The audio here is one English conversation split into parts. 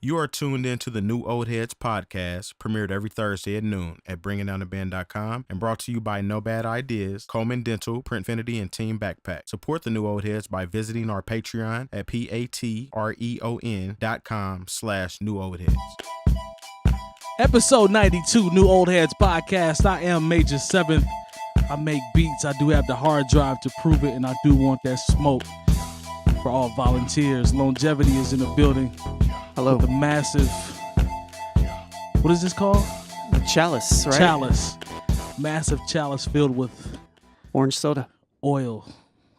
You are tuned into the New Old Heads podcast, premiered every Thursday at noon at bringingdowntheband.com and brought to you by No Bad Ideas, Coleman Dental, Printfinity, and Team Backpack. Support the New Old Heads by visiting our Patreon at patreon.com/newoldheads. Episode 92, New Old Heads podcast. I am Major 7th. I make beats. I do have the hard drive to prove it, and I do want that smoke for all volunteers. Lonegevity is in the building. Hello. With the massive, what is this called? Chalice, right? Chalice. Massive chalice filled with Orange soda. oil.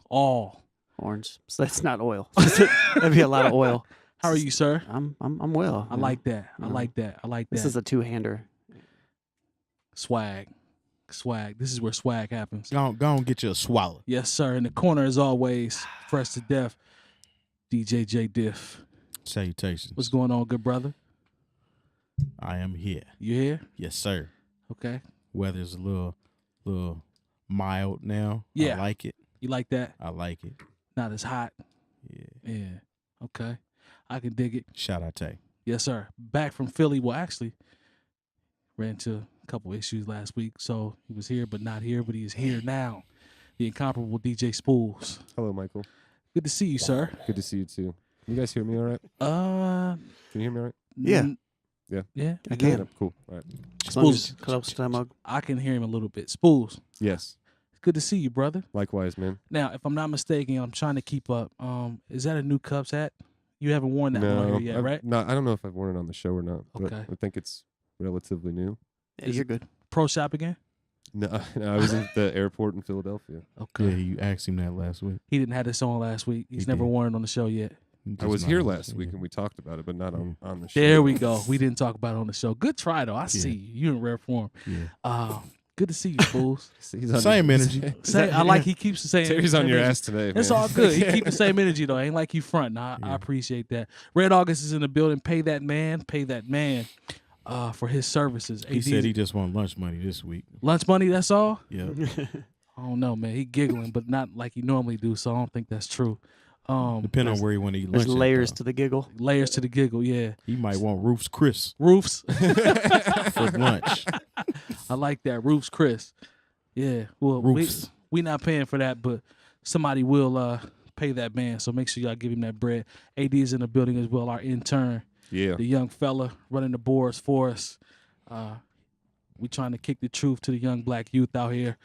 All. Orange. So that's not oil. That'd be a lot of oil. How are you, sir? I'm well. I like that. I like that. I like that. This is a two-hander. Swag. This is where swag happens. Go on, get you a swallow. Yes, sir. In the corner, as always, fresh to death, DJ Jay Diff. Salutations. What's going on, good brother? I am here. You here? Yes, sir. Okay. Weather's a little mild now. Yeah. I like it. You like that? I like it. Not as hot. Yeah. Okay. I can dig it. Shout out to you. Yes, sir. Back from Philly. Well, actually, ran into a couple issues last week, so he was here but not here, but he is here now. The incomparable DJ Spoolz. Hello, Michael. Good to see you, sir. Good to see you too. Can you guys hear me all right? Uh, Can you hear me all right? Yeah. Yeah. I you can. good? Cool. All right. As long as Spoolz. it's close to that mug. I can hear him a little bit. Spoolz. Yes. Good to see you, brother. Likewise, man. Now, if I'm not mistaken, I'm trying to keep up. Is that a new Cubs hat? You haven't worn that one on here yet, right? No, I don't know if I've worn it on the show or not. But Okay. I think it's relatively new. Yeah, you're good. Pro shop again? No, I was at the airport in Philadelphia. Okay. Yeah, you asked him that last week. He didn't have this on last week. He's He never did. worn it on the show yet. I was here last week and we talked about it, but not on the show. There we go. We didn't talk about it on the show. Good try, though. I see you. You're in rare form. Yeah. Good to see you, fools. He's on Same your- energy. I like he keeps the same Terry's on same your energy. ass today, man. It's all good. He keep the same energy, though. Ain't like you front. I appreciate that. Red August is in the building. Pay that man for his services. He AD said he just want lunch money this week. lunch money, that's all? Yeah. I don't know, man. He giggling, but not like he normally do, so I don't think that's true. Depending on where he want to eat lunch. There's layers to the giggle. Layers to the giggle, yeah. He might want Roof's Chris Roofs. for lunch. I like that. Roofs Chris. Yeah. Well, Roofs. we not paying for that, but somebody will pay that man, so make sure y'all give him that bread. AD is in the building as well, our intern. Yeah. The young fella running the boards for us. We trying to kick the truth to the young black youth out here.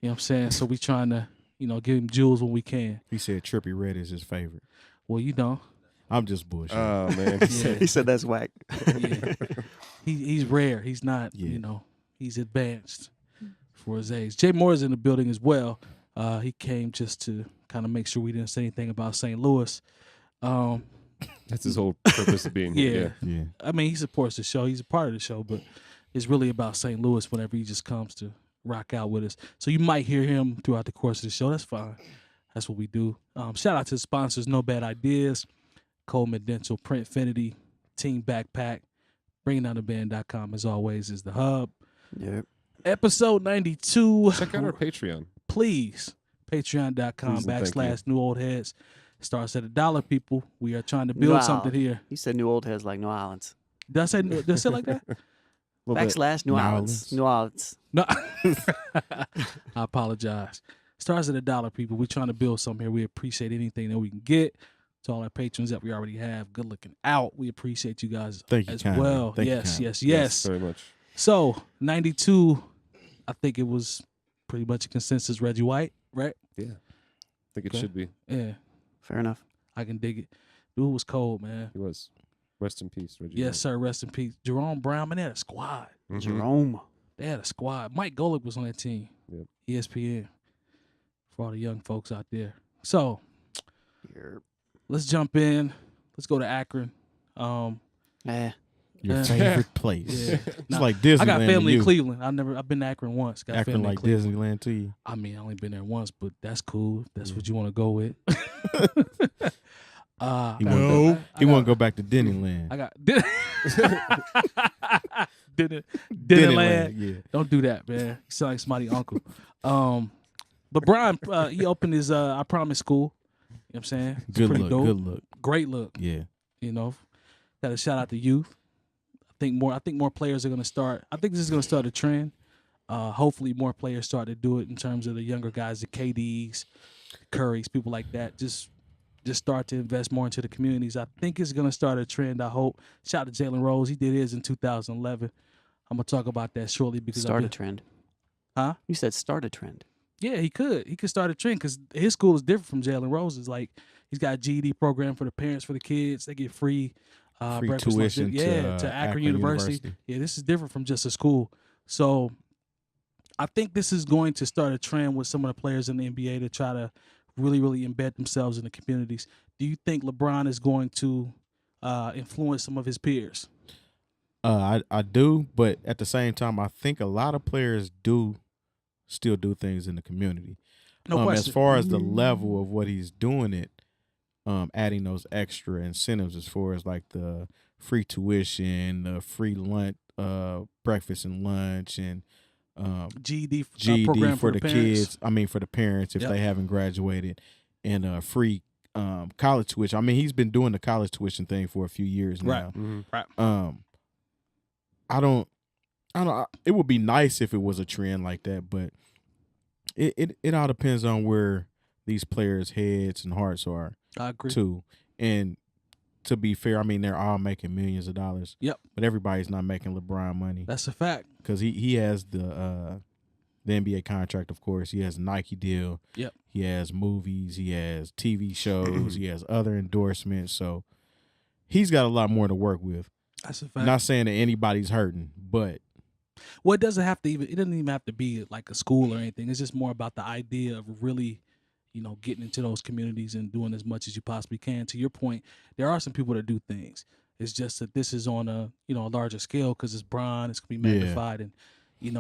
You know what I'm saying? So we trying to, give him jewels when we can. He said Trippie Redd is his favorite. Well, I'm just bullshit. Oh, man. Yeah. He said that's whack. Yeah. He's rare. He's not, Yeah. He's advanced for his age. Jay Moore's in the building as well. He came just to kind of make sure we didn't say anything about St. Louis. That's his whole purpose of being here. yeah. I mean, he supports the show. He's a part of the show, but it's really about St. Louis whenever he just comes to rock out with us. So you might hear him throughout the course of the show. That's fine. That's what we do. Shout out to the sponsors, No Bad Ideas, Coleman Dental, Printfinity, Team Backpack, bringingdowntheband.com as always is the hub. Yep. Episode 92. Check out our Patreon. Please. Patreon.com Please and thank / New Old Heads. Starts at $1, people. We are trying to build Wow. something here. You said New Old Heads like New Orleans. Did I say it like that? / New Orleans. New Orleans. No. I apologize. Starts at $1, people. We're trying to build something here. We appreciate anything that we can get. To all our patrons that we already have, good looking out. We appreciate you guys Thank you as kindly. well. Thank you yes, kindly. yes, yes. Very much. So 92, I think it was pretty much a consensus. Reggie White, right? Yeah. I think it Okay. should be. Yeah, Fair enough. I can dig it. Dude was cold, man. He was. Rest in peace, Reggie. Yes, sir. Rest in peace. Jerome Brown, man, they had a squad. Mhm. Jerome. They had a squad. Mike Golick was on that team. Yep. ESPN. For all the young folks out there. So You're, let's jump in. Let's go to Akron. Your Yeah. favorite place. Yeah. It's Nah, like Disneyland. I got family to in you. Cleveland. I've been to Akron once. Got Acting family like in Cleveland. Disneyland to you. I mean, I only been there once, but that's cool. If that's what you want to go with. He want to go back to Disneyland. I got Disneyland. Yeah. Don't do that, man. You sound like somebody's uncle. But Brian, he opened his I Promise school. You know what I'm saying? It's Good pretty look. dope. Good look. Great look. Yeah. You know, Got to shout out the youth. I think more players are going to start. I think this is going to start a trend. Hopefully more players start to do it in terms of the younger guys, the KDs, Currys, people like that. Just start to invest more into the communities. I think it's going to start a trend, I hope. Shout out to Jalen Rose. He did his in 2011. I'm going to talk about that shortly. Because Start a trend. Huh? You said start a trend. Yeah, he could. He could start a trend because his school is different from Jalen Rose's. Like, he's got a GED program for the parents, for the kids. They get free breakfast, tuition to Akron University. Yeah, this is different from just a school. So I think this is going to start a trend with some of the players in the NBA to try to really, really embed themselves in the communities. Do you think LeBron is going to influence some of his peers? I do, but at the same time, I think a lot of players do still do things in the community. No question. As far as the level of what he's doing it, adding those extra incentives as far as like the free tuition, the free lunch, breakfast and lunch, and GED program for the parents. kids. I mean, for the parents if they haven't graduated, and free college tuition. I mean, he's been doing the college tuition thing for a few years now. Right. I don't. It would be nice if it was a trend like that, but it all depends on where these players' heads and hearts are. I agree too. And to be fair, I mean they're all making millions of dollars. Yep. But everybody's not making LeBron money. That's a fact. Because he has the NBA contract, of course. He has a Nike deal. Yep. He has movies. He has TV shows. He has other endorsements. So he's got a lot more to work with. That's a fact. Not saying that anybody's hurting, but it doesn't even have to be like a school or anything. It's just more about the idea of really, getting into those communities and doing as much as you possibly can. To your point, there are some people that do things. It's just that this is on a larger scale because it's Bron. It's gonna be magnified, and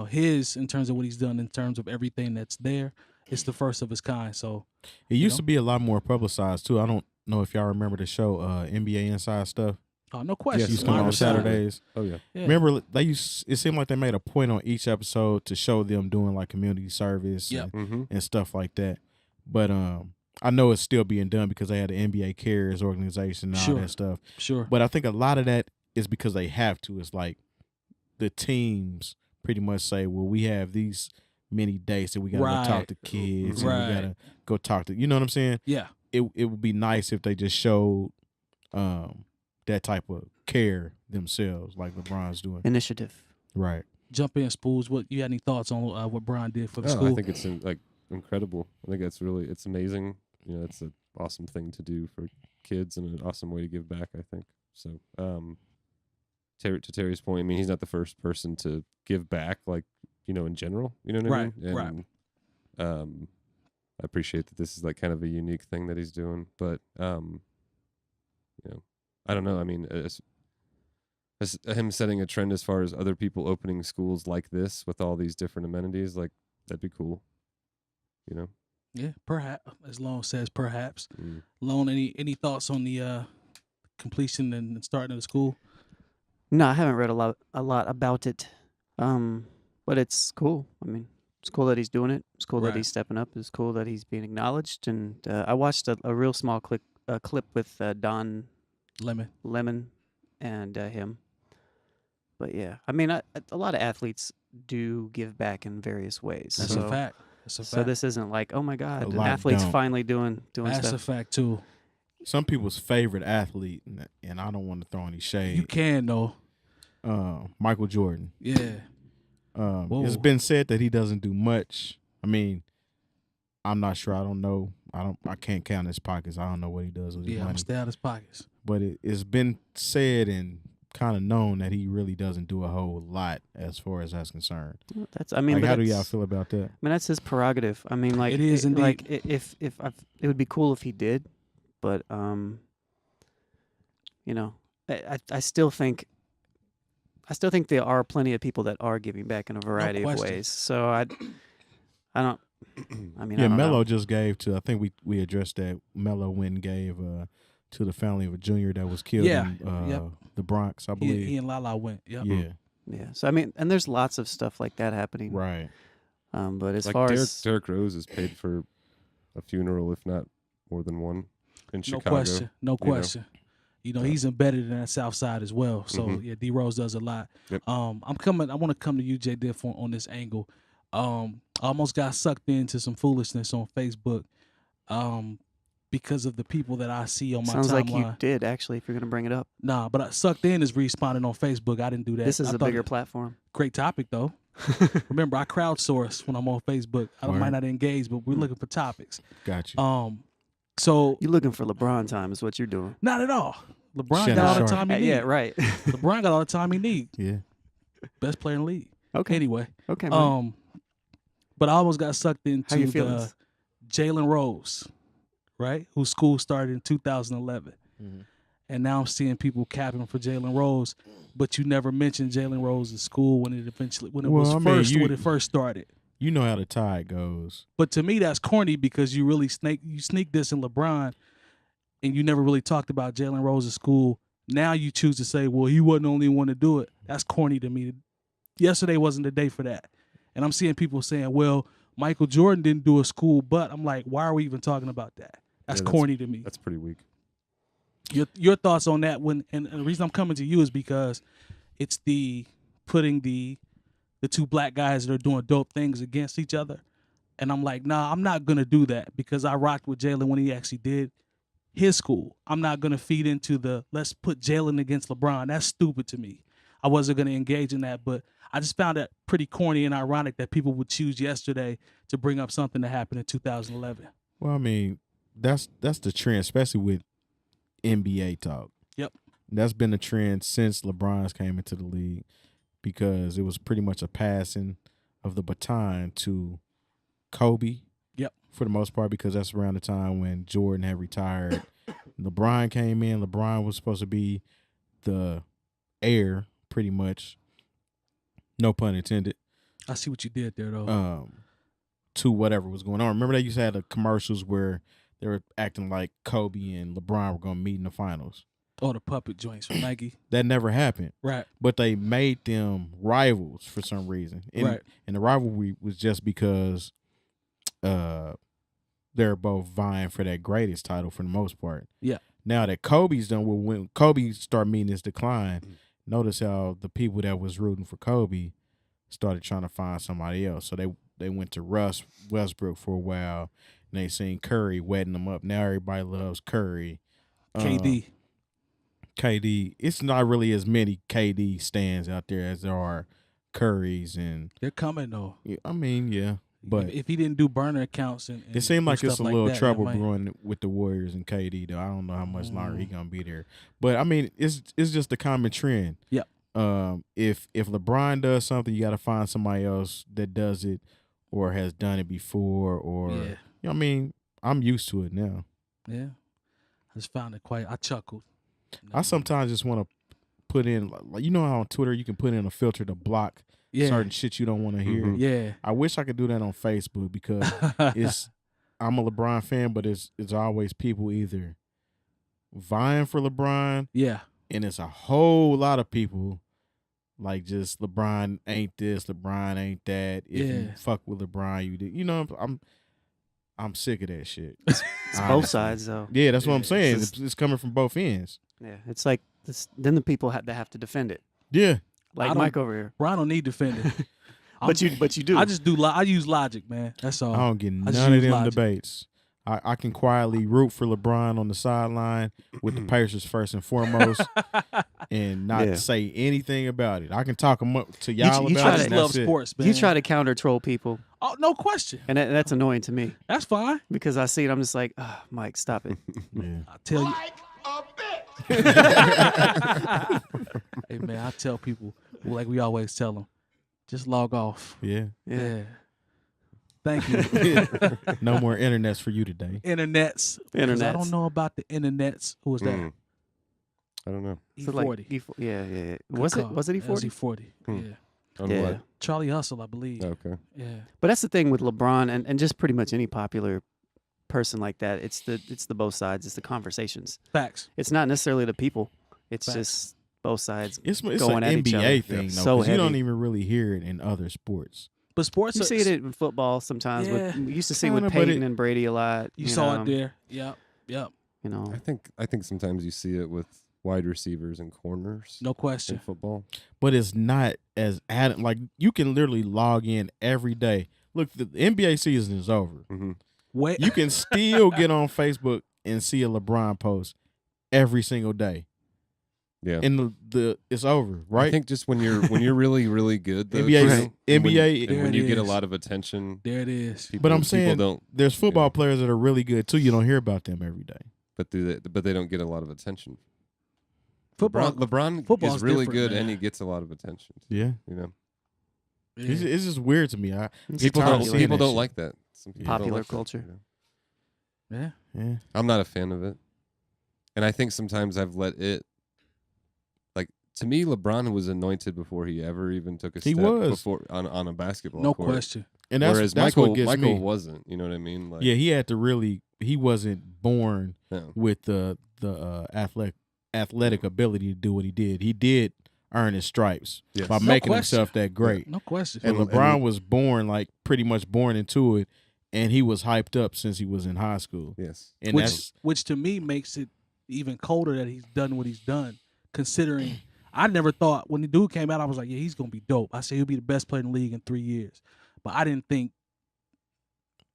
his in terms of what he's done in terms of everything that's there, it's the first of its kind. So it used to be a lot more publicized too. I don't know if y'all remember the show NBA Inside Stuff. Oh, no question. Yes, used to come on Saturdays. Oh yeah. Remember it seemed like they made a point on each episode to show them doing like community service and stuff like that. But I know it's still being done because they had the NBA Cares organization and all that stuff. Sure. But I think a lot of that is because they have to. It's like the teams pretty much say, well, we have these many dates that we got to go talk to kids and we got to go talk to, you know what I'm saying? Yeah. It would be nice if they just showed that type of care themselves, like LeBron's doing. Initiative. Right. Jump in, Spoolz. What you had any thoughts on what Bron did for the school? I think it's incredible. I think it's amazing. It's an awesome thing to do for kids and an awesome way to give back, I think. So, to Terry's point, I mean, he's not the first person to give back, like, in general, you know what I mean? And, I appreciate that this is like kind of a unique thing that he's doing, but, I don't know. I mean, as him setting a trend as far as other people opening schools like this with all these different amenities, like, that'd be cool. Yeah, perhaps. As Lone says, perhaps. Lone, any thoughts on the completion and starting of the school? No, I haven't read a lot about it, but it's cool. I mean, it's cool that he's doing it. It's cool that he's stepping up. It's cool that he's being acknowledged. And I watched a real small clip with Don Lemon and him. But yeah, I mean, a lot of athletes do give back in various ways. That's a fact. So this isn't like, oh my God, an athlete's finally doing That's stuff. A fact too. Some people's favorite athlete, and I don't want to throw any shade. You can though. Michael Jordan. Yeah. It's been said that he doesn't do much. I mean, I'm not sure. I don't know. I can't count his pockets. I don't know what he does with his money. I'm stay out his pockets. But it's been said and kind of known that he really doesn't do a whole lot as far as that's concerned. How do y'all feel about that? I mean, that's his prerogative. I mean, like, it is indeed. Like, if it would be cool if he did, but I still think there are plenty of people that are giving back in a variety of ways. So I don't. I mean, yeah, Melo just gave to. I think we addressed that. Melo went and gave to the family of a junior that was killed in the Bronx, I believe. He and Lala went. Yep. Yeah. Yeah. So I mean, and there's lots of stuff like that happening. Right. But as like far as Derrick Rose has paid for a funeral, if not more than one, in Chicago. No question. You know, he's embedded in that South Side as well. So yeah, D Rose does a lot. Yep. I want to come to you, Jay Diff, on this angle. I almost got sucked into some foolishness on Facebook. Because of the people that I see on my timeline. Sounds like you did, actually, if you're going to bring it up. Nah, but sucked in is responding on Facebook. I didn't do that. This is a bigger platform. Great topic, though. Remember, I crowdsource when I'm on Facebook. I might not engage, but we're looking for topics. Got you. So you're looking for LeBron time is what you're doing. Not at all. LeBron got all the time he needs. Yeah, right. LeBron got all the time he needs. Yeah. Best player in the league. Okay. Anyway. Okay, man. But I almost got sucked into the Jalen Rose. Right, whose school started in 2011, and now I'm seeing people capping for Jalen Rose, but you never mentioned Jalen Rose's school when it first started. You know how the tide goes. But to me, that's corny because you really sneak this in LeBron, and you never really talked about Jalen Rose's school. Now you choose to say, well, he wasn't the only one to do it. That's corny to me. Yesterday wasn't the day for that, and I'm seeing people saying, well, Michael Jordan didn't do a school, but I'm like, why are we even talking about that? That's corny to me. That's pretty weak. Your thoughts on that? And the reason I'm coming to you is because it's putting the two black guys that are doing dope things against each other, and I'm like, nah, I'm not gonna do that because I rocked with Jalen when he actually did his school. I'm not gonna feed into let's put Jalen against LeBron. That's stupid to me. I wasn't gonna engage in that, but I just found it pretty corny and ironic that people would choose yesterday to bring up something that happened in 2011. Well, I mean, that's the trend, especially with NBA talk. Yep. That's been the trend since LeBron's came into the league because it was pretty much a passing of the baton to Kobe. Yep. For the most part, because that's around the time when Jordan had retired. LeBron came in. LeBron was supposed to be the heir, pretty much. No pun intended. I see what you did there, though. To whatever was going on. Remember they used to have the commercials where they were acting like Kobe and LeBron were going to meet in the finals. Oh, the puppet joints from Nike. That never happened. Right. But they made them rivals for some reason. And the rivalry was just because they're both vying for that greatest title for the most part. Yeah. Now that Kobe's done, when Kobe started meeting his decline, notice how the people that was rooting for Kobe started trying to find somebody else. So they went to Russ Westbrook for a while, and they seen Curry wetting them up. Now everybody loves Curry. KD. It's not really as many KD stands out there as there are Currys, and they're coming though. I mean, yeah, but if he didn't do burner accounts and it seemed like it's a little trouble brewing brewing with the Warriors and KD though. I don't know how much longer he gonna be there, but I mean, it's just a common trend. Yeah. If LeBron does something, you got to find somebody else that does it or has done it before, or you know what I mean. I'm used to it now. Yeah, I just found it I chuckled. I sometimes just want to put in, like, you know how on Twitter you can put in a filter to block certain shit you don't want to hear. Yeah, I wish I could do that on Facebook because I'm a LeBron fan, but it's always people either vying for LeBron, and it's a whole lot of people like just LeBron ain't this, LeBron ain't that. If you fuck with LeBron, you did. You know, I'm sick of that shit. It's both sides though. Yeah, that's what I'm saying. It's coming from both ends. Yeah, it's like this. Then the people that have to defend it. Yeah, like Mike over here. Bro, I don't need defending. but you do. I just do. I use logic, man. That's all. I don't get none of them debates. I can quietly root for LeBron on the sideline with the Pacers first and foremost, and not say anything about it. I can talk them up to y'all about it. I just love sports, man. You try to counter troll people. Oh, no question. And that's annoying to me. That's fine. Because I see it, I'm just like, oh, Mike, stop it. I tell you. Hey, man, I tell people, like we always tell them, just log off. Yeah. Thank you. No more internets for you today. Internets. I don't know about the internets. Who was that? I don't know. E40. Yeah. Was it E40? It was E40. Yeah. Charlie Hustle, I believe. Okay. Yeah. But that's the thing with LeBron and just pretty much any popular person like that. It's the both sides. It's the conversations. Facts. It's not necessarily the people. It's just both sides. It's going an at each other. NBA thing, though. So you don't even really hear it in other sports. But sports, you see it in football sometimes. Yeah, we used to see it with Peyton and Brady a lot. You saw it there. Yep. You know, I think sometimes you see it with wide receivers and corners No in question. football. But it's not as added. Like, you can literally log in every day. Look, the NBA season is over. Mm-hmm. Wait, You can still get on Facebook and see a LeBron post every single day. Yeah. And the it's over, right? I think just when you're really really good, though, NBA too, right. and NBA when you get a is. lot of attention, there it is. people, But I'm people saying don't. there's football Yeah. players that are really good too. You don't hear about them every day. But they don't get a lot of attention. Football. LeBron football's is really different, good, and man. he gets a lot of attention. Yeah. You know, Yeah. It's just weird to me. It's people tired of don't seeing people that don't shit. like that. Some people don't Popular like that, culture. you know? Yeah. Yeah. I'm not a fan of it, and I think sometimes I've let it. Like, to me, LeBron was anointed before he ever even took a He step was. before on a basketball No court. question. And that's Whereas that's Michael what gets Michael me. wasn't. You know what I mean? Like, Yeah, he had to really. He wasn't born no. with the athletic ability to do what he did. He did earn his stripes Yes. by No making question. himself that great. No question. And And- LeBron and- was born, like, pretty much born into it, and he was hyped up since he was in high school. Yes. And which to me makes it even colder that he's done what he's done. Considering I never thought when the dude came out, I was like, yeah, he's gonna be dope. I said he'll be the best player in the league in 3 years. But I didn't think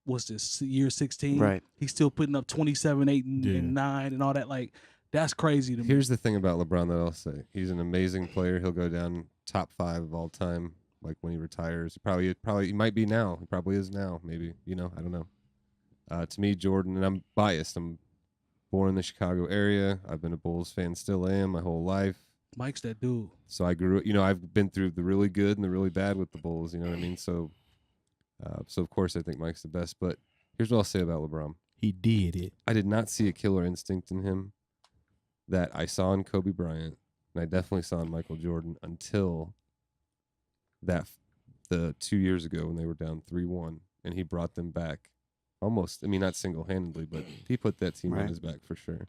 was this year 16. Right. He's still putting up 27, 8, Yeah. and 9 and all that. Like, that's crazy to me. Here's the thing about LeBron that I'll say: he's an amazing player. He'll go down top 5 of all time. Like, when he retires, he might be now. He probably is now. Maybe, I don't know. To me, Jordan, and I'm biased. I'm born in the Chicago area. I've been a Bulls fan, still am my whole life. Mike's that dude. So I grew. I've been through the really good and the really bad with the Bulls. You know what I mean? So of course I think Mike's the best. But here's what I'll say about LeBron: he did it. I did not see a killer instinct in him that I saw in Kobe Bryant, and I definitely saw in Michael Jordan until the 2 years ago when they were down 3-1, and he brought them back almost. I mean, not single-handedly, but he put that team on Right. his back for sure,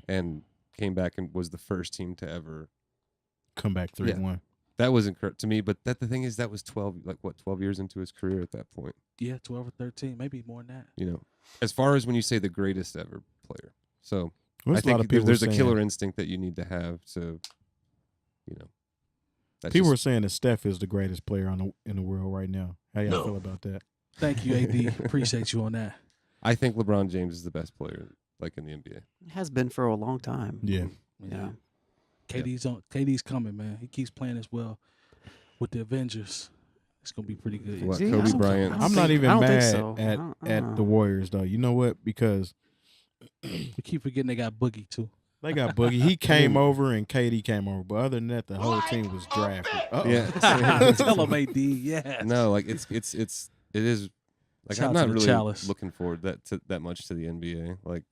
and came back and was the first team to ever. Come back 3-1. That was incredible to me. But the thing is, that was 12 years into his career at that point. Yeah, 12 or 13, maybe more than that. As far as when you say the greatest ever player. So What's I a lot of think people there's a saying? killer instinct that you need to have to, that's People just- were saying that Steph is the greatest player in the world right now. How y'all feel about that? Thank you, AD. Appreciate you on that. I think LeBron James is the best player, like, in the NBA. It has been for a long time. Yeah. Yeah. KD's coming, man. He keeps playing as well with the Avengers. It's gonna be pretty good. What, See, Kobe I don't- Bryant? I don't I'm not think- even I don't think mad so. I at don't the know. Warriors, though. You know what? Because We keep forgetting they got Boogie too. they got Boogie. He came over and KD came over. But other than that, the whole team was drafted. Uh-oh. Yeah. Tell him, AD. Yes. No, like it is. Like, Shout I'm out to not the really Chalice. looking forward that much to the NBA. Like,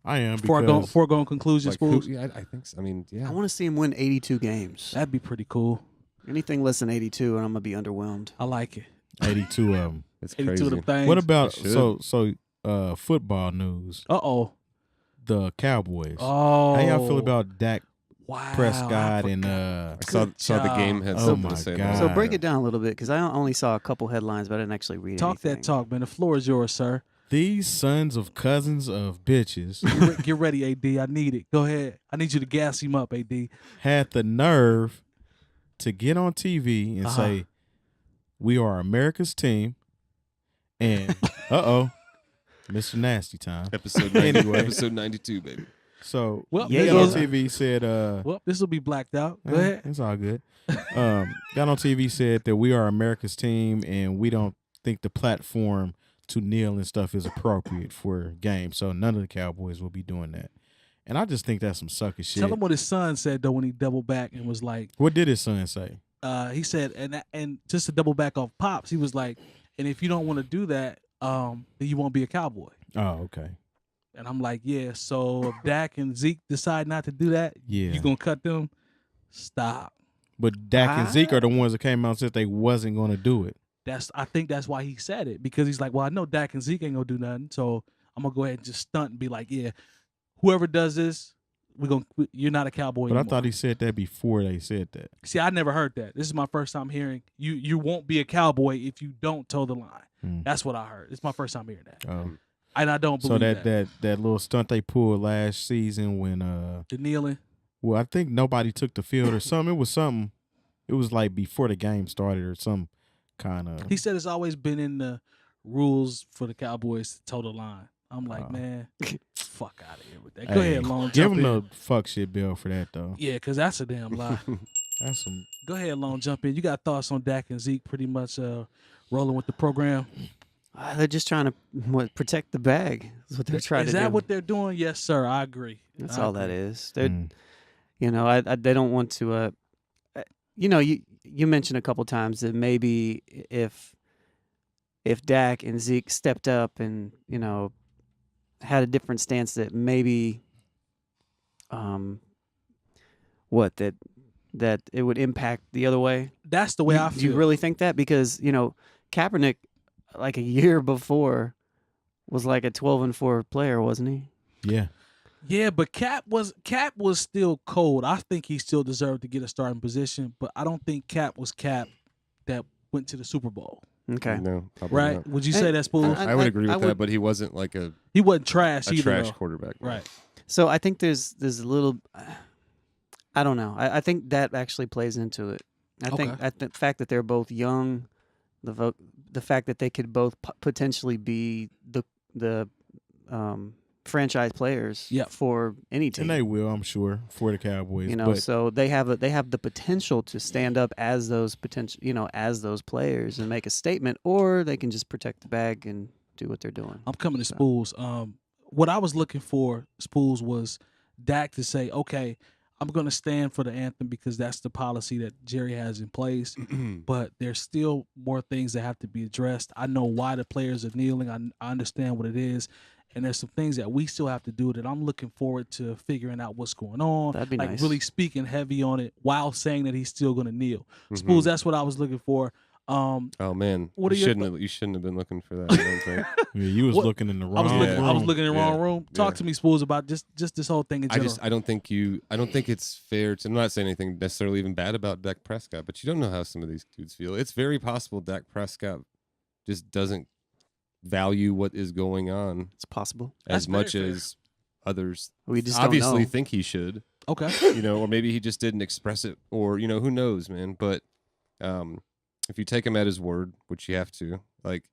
I am Foregone because conclusions, who, Spoolz. yeah, I think so. I mean, yeah. I want to see him win 82 games. That'd be pretty cool. Anything less than 82, and I'm gonna be underwhelmed. I like it. 82 of them. It's 82 crazy. of them things. What about They should. football news? Uh-oh. The Cowboys. Oh. How y'all feel about Dak wow, Prescott I and I Good saw the job. game had Oh something my to say God. about So break it down a little bit, because I only saw a couple headlines, but I didn't actually read Talk anything. that talk, man. The floor is yours, sir. these sons of cousins of bitches Get ready, AD. I need it. Go ahead. I need you to gas him up, AD. had the nerve to get on TV and Uh-huh. say, "We are America's team," and Mr. Nasty time. Episode Anyway. episode 92, baby. So Well, they there got on goes- TV said, Well, this will be blacked out. Go eh, ahead. it's all good. Got on TV said that we are America's team and we don't think the platform to kneel and stuff is appropriate for games. So none of the Cowboys will be doing that. And I just think that's some sucker shit. Tell him what his son said though when he doubled back and was like, What did his son say? he said, and just to double back off Pops, he was like, and if you don't want to do that, then you won't be a Cowboy. Oh, okay. And I'm like, yeah. So if Dak and Zeke decide not to do that, Yeah. you gonna cut them? Stop. But Dak and Zeke are the ones that came out and said they wasn't going to do it. I think that's why he said it, because he's like, well, I know Dak and Zeke ain't gonna do nothing, so I'm gonna go ahead and just stunt and be like, yeah, whoever does this, you're not a Cowboy But I anymore. thought he said that before they said that. See, I never heard that. This is my first time hearing you won't be a Cowboy if you don't toe the line. Mm. That's what I heard. It's my first time hearing that. Oh. And I don't So believe that little stunt they pulled last season when the kneeling. Well, I think nobody took the field or something. It was something. It was like before the game started or some kind of. He said it's always been in the rules for the Cowboys to toe the line. I'm like, man, fuck out of here with that. Go ahead, Lone. Give jump him in. the fuck shit bill for that though. Yeah, because that's a damn lie. That's some. Go ahead, Lone. Jump in. You got thoughts on Dak and Zeke pretty much rolling with the program? They're just trying to protect the bag. That's what they're trying to do. Is that what they're doing? Yes, sir. I agree. That's I all agree. that is. They're, they don't want to. You mentioned a couple times that maybe if Dak and Zeke stepped up and had a different stance, that maybe that it would impact the other way. That's the way I feel. Do you really think that? Because Kaepernick, like a year before, was like a 12-4 player, wasn't he? Yeah. Yeah, but Cap was still cold. I think he still deserved to get a starting position, but I don't think Cap was Cap that went to the Super Bowl. Okay. No, probably Right? not. Would you say that's Spoolz? I would agree with that, but he wasn't like he wasn't trash a either. trash though. quarterback. Right. So I think there's a little. I don't know. I think that actually plays into it. I think the fact that they're both young, the fact that they could both potentially be the franchise players for any team, And they will, I'm sure, for the Cowboys. So they have the potential to stand up as those as those players and make a statement, or they can just protect the bag and do what they're doing. I'm coming to Spoolz. What I was looking for, Spoolz, was Dak to say, okay, I'm going to stand for the anthem because that's the policy that Jerry has in place, but there's still more things that have to be addressed. I know why the players are kneeling. I understand what it is, and there's some things that we still have to do that I'm looking forward to figuring out what's going on. That'd be like nice. Really speaking heavy on it while saying that he's still going to kneel. Spoolz, that's what I was looking for. Oh man, What are you shouldn't have been looking for that. I don't think. Yeah, you was looking in the wrong room. I was looking in the wrong room. Talk Yeah. to me, Spoolz, about just this whole thing in general. I don't think it's fair to. I'm not saying anything necessarily even bad about Dak Prescott, but you don't know how some of these dudes feel. It's very possible Dak Prescott just doesn't value what is going on It's possible. as That's much very fair. as others We just obviously don't know. think he should. Okay. Or maybe he just didn't express it, or who knows, man. But if you take him at his word, which you have to, like,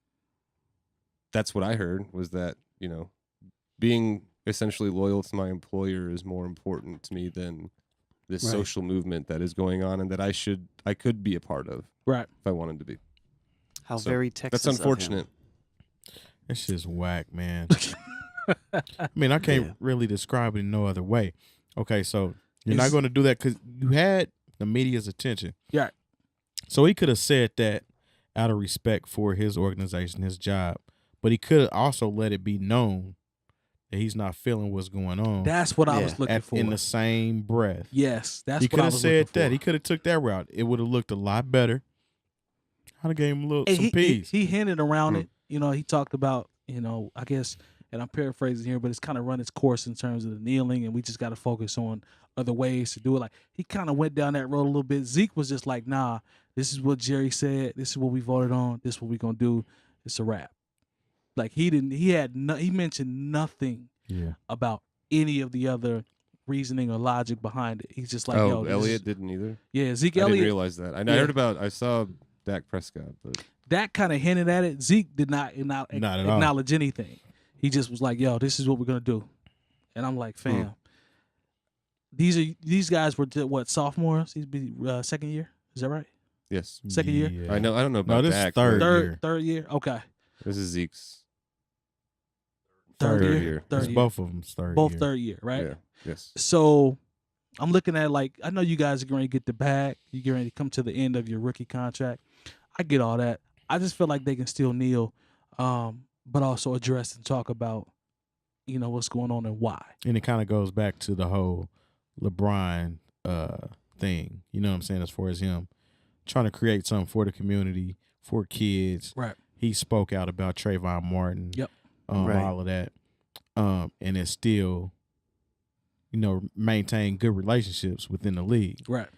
that's what I heard was that being essentially loyal to my employer is more important to me than this Right. social movement that is going on and that I could be a part of, Right. if I wanted to be. How So, very Texas. That's unfortunate. That shit's whack, man. I mean, I can't really describe it in no other way. Okay, so you're not going to do that because you had the media's attention. Yeah. So he could have said that out of respect for his organization, his job, but he could have also let it be known that he's not feeling what's going on. That's what I was looking for. In the same breath. Yes, that's He what could I have was said looking that. for. He could have took that route. It would have looked a lot better. I'd have gave him And some peace. He hinted around it. He talked about, I guess, and I'm paraphrasing here, but it's kind of run its course in terms of the kneeling, and we just got to focus on other ways to do it. Like, he kind of went down that road a little bit. Zeke was just like, nah, this is what Jerry said. This is what we voted on. This is what we're going to do. It's a wrap. Like, he mentioned nothing about any of the other reasoning or logic behind it. He's just like, yo, Elliott didn't either. Yeah, Zeke I Elliott. didn't realize that. I saw Dak Prescott, but That kind of hinted at it. Zeke did not acknowledge anything. He just was like, yo, this is what we're going to do. And I'm like, fam, these guys were what, sophomores? He's be second year? Is that right? yes, Second year? Yeah. I don't know about this Dak. is third but year. Third year? Okay. This is Zeke's Third Third year. year. Third It's year. both of them third Both year. third year, right? Yeah. Yes. So I'm looking at, like, I know you guys are going to get the bag. You're getting ready to come to the end of your rookie contract. I get all that. I just feel like they can still kneel, but also address and talk about, what's going on and why. And it kind of goes back to the whole LeBron thing. You know what I'm saying? As far as him trying to create something for the community, for kids. Right. He spoke out about Trayvon Martin. Yep. Right. All of that. And it still, maintain good relationships within the league. Right.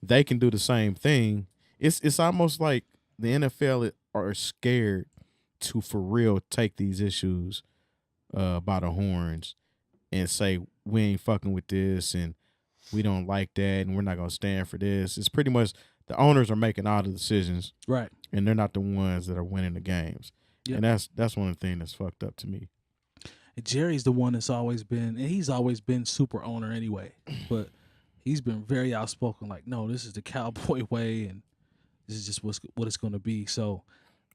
They can do the same thing. It's almost like the NFL are scared to for real take these issues by the horns and say we ain't fucking with this and we don't like that and we're not gonna stand for this. It's pretty much the owners are making all the decisions, Right. and they're not the ones that are winning the games. Yep. And that's one of the things that's fucked up to me. And Jerry's the one that's always been, and he's always been super owner anyway, but he's been very outspoken. Like, no, this is the Cowboy way, and this is just what it's going to be. So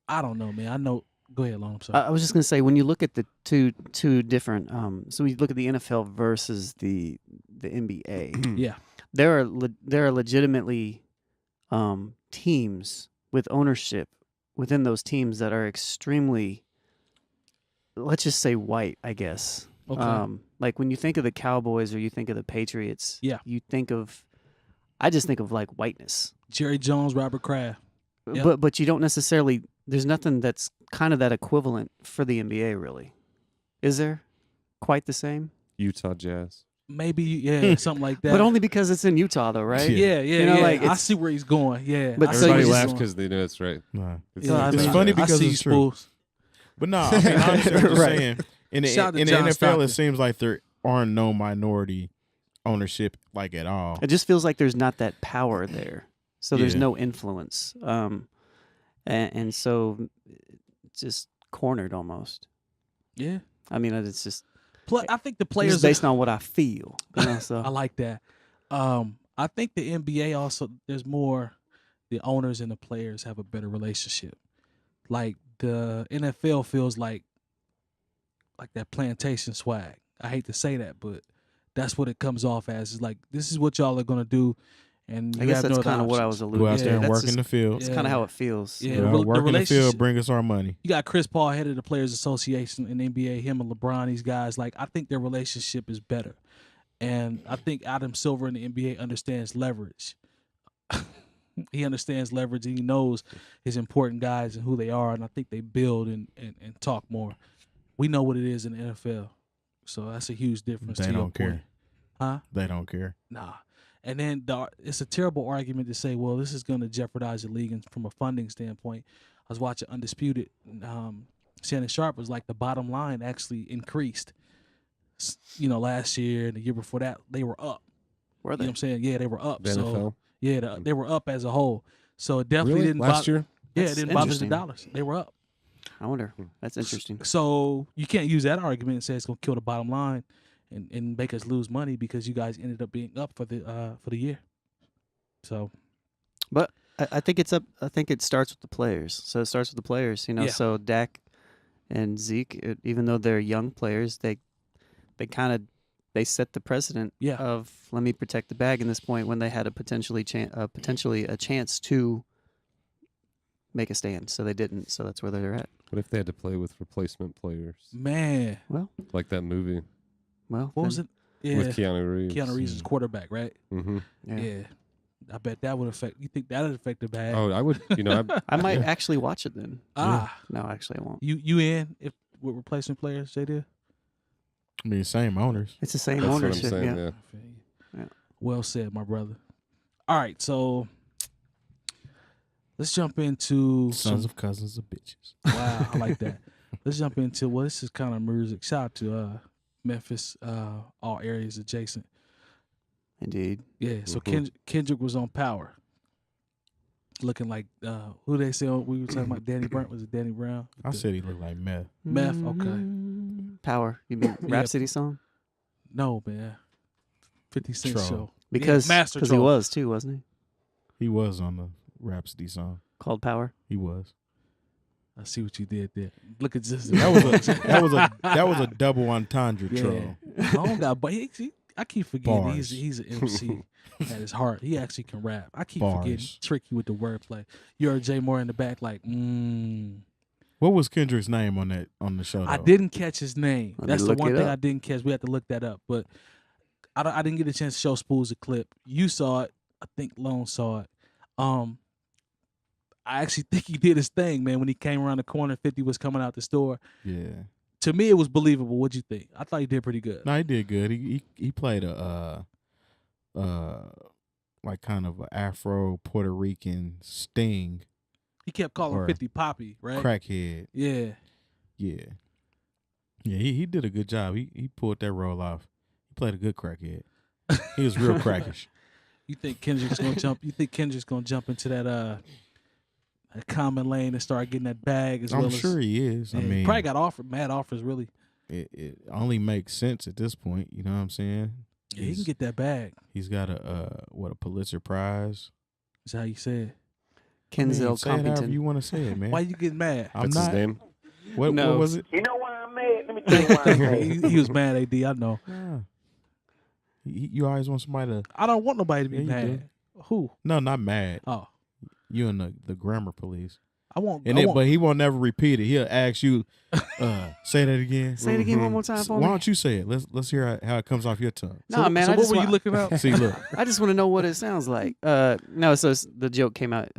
I don't know, man. I know. Go ahead, Lon. I'm sorry. I was just gonna say, when you look at the two different, so we look at the NFL versus the NBA. Yeah. There are legitimately teams with ownership within those teams that are extremely, let's just say, white, I guess. Okay. Like when you think of the Cowboys or you think of the Patriots, Yeah. I just think of like whiteness. Jerry Jones, Robert Kraft. Yep. But you don't necessarily. There's nothing that's kind of that equivalent for the NBA, really. Is there? Quite the same? Utah Jazz. Maybe, yeah, something like that. But only because it's in Utah, though, right? Yeah, You know, yeah. like, I it's- see where he's going. Yeah. But I so see you where Everybody he's laughs going. because they know it's right. Nah. Yeah, I It's mean, funny I because see it's you, true. Spoolz. But no, I mean, honestly, I'm just Right. saying, in Shout out to the John NFL, Stockton. it seems like there are no minority ownership like at all. It just feels like there's not that power there. So there's Yeah. no influence. And so it's just cornered almost. Yeah. I mean, it's just I think the it's players just based on what I feel. You know, so I like that. I think the NBA also, there's more, the owners and the players have a better relationship. Like the NFL feels like that plantation swag. I hate to say that, but that's what it comes off as. It's like, this is what y'all are gonna do, and I you guess have that's no other kind of what I was options. alluding Go out to. there and That's work in just- the field. It's Yeah. kind of how it feels. Yeah. You know, the work in the relationship- field, bring us our money. You got Chris Paul, head of the Players Association in NBA, him and LeBron, these guys. Like, I think their relationship is better. And I think Adam Silver in the NBA understands leverage. He understands leverage, and he knows his important guys and who they are. And I think they build and talk more. We know what it is in the NFL. So that's a huge difference. They to your don't care. point. Huh? They don't care. Nah. And then it's a terrible argument to say, well, this is going to jeopardize the league and from a funding standpoint. I was watching Undisputed. Shannon Sharp was like, the bottom line actually increased. Last year and the year before that, they were up. Were You know they? what I'm saying? Yeah, they were up. The So NFL. yeah, they were up as a whole. So it definitely Really? didn't Last year? Yeah, That's it didn't bother the interesting. dollars. They were up. I wonder. That's interesting. So you can't use that argument and say it's gonna kill the bottom line and make us lose money because you guys ended up being up for the year. So But I think it's up. I think it starts with the players. So it starts with the players. You know, Yeah. so Dak and Zeke, even though they're young players, they set the precedent Yeah. of let me protect the bag in this point when they had a potentially a chance to make a stand. So they didn't. So that's where they're at. What if they had to play with replacement players? man, Like that movie Well, what was it? Yeah, with Keanu Reeves. Keanu Reeves is quarterback, right? Mm-hmm. Yeah. I bet that would affect. You think that would affect the bag? Oh, I would. I might actually watch it then. Ah, No, actually, I won't. you in if with replacement players, Jay Diff? I mean, same owners. It's the same That's what I'm ownership. saying. Yeah. Yeah. I feel you. Yeah. Well said, my brother. All right, so let's jump into Sons of cousins of bitches. Wow, I like that. Let's jump into this is kind of music. Shout out to Memphis, all areas adjacent. Indeed. Yeah, so Mhm. Kendrick was on Power. Looking like who they say we were talking about Danny Brown. Was it Danny Brown? I said he looked like meth. Meth, okay. Power. You mean Yeah. Rhapsody song? No, man. 50 Cent Troll. show. Because Master he Troll. was too, wasn't he? He was on the Rhapsody song. Called Power. He was. I see what you did there. Look at this. That was a double entendre troll. I don't got, but I keep forgetting Bars. he's an MC at his heart. He actually can rap. I keep forgetting. Bars. Tricky with the wordplay. You heard Jay Moore in the back like, What was Kendrick's name on the show? I though? didn't catch his name. Let me That's the look one it thing up. I didn't catch. We had to look that up. But I didn't get a chance to show Spoolz a clip. You saw it. I think Lone saw it. I actually think he did his thing, man, when he came around the corner, 50 was coming out the store. Yeah. To me, it was believable. What'd you think? I thought he did pretty good. No, he did good. He played a like kind of an Afro Puerto Rican Sting He kept calling Or 50 Poppy, right? crackhead. Yeah. Yeah. Yeah, he did a good job. He pulled that role off. He played a good crackhead. He was real crackish. You think Kendrick's gonna jump? You think Kendrick's gonna jump into that a common lane and start getting that bag as well? I'm sure he is. Yeah, I mean, he probably got mad offers. Really, it only makes sense at this point. You know what I'm saying? yeah, he can get that bag. He's got a Pulitzer Prize. That's how you say it. 𝐀𝐁𝐎𝐿 Say it however Compton. you want to say it, man. Why you getting mad? I'm That's not. his name. What No. was it? You know why I'm mad? Let me tell you why I'm mad. he was mad. AD, I know. Nah. You always want somebody to. I don't want nobody to be Yeah, you mad. Who? No, not mad. Oh, You and the grammar police. I want. And but he won't never repeat it. He'll ask you, say that again. Say it again one more time for Why me. don't you say it? Let's hear how it comes off your tongue. Nah, man. So I what just were want, you looking up? See, look. I just want to know what it sounds like. No, so the joke came out.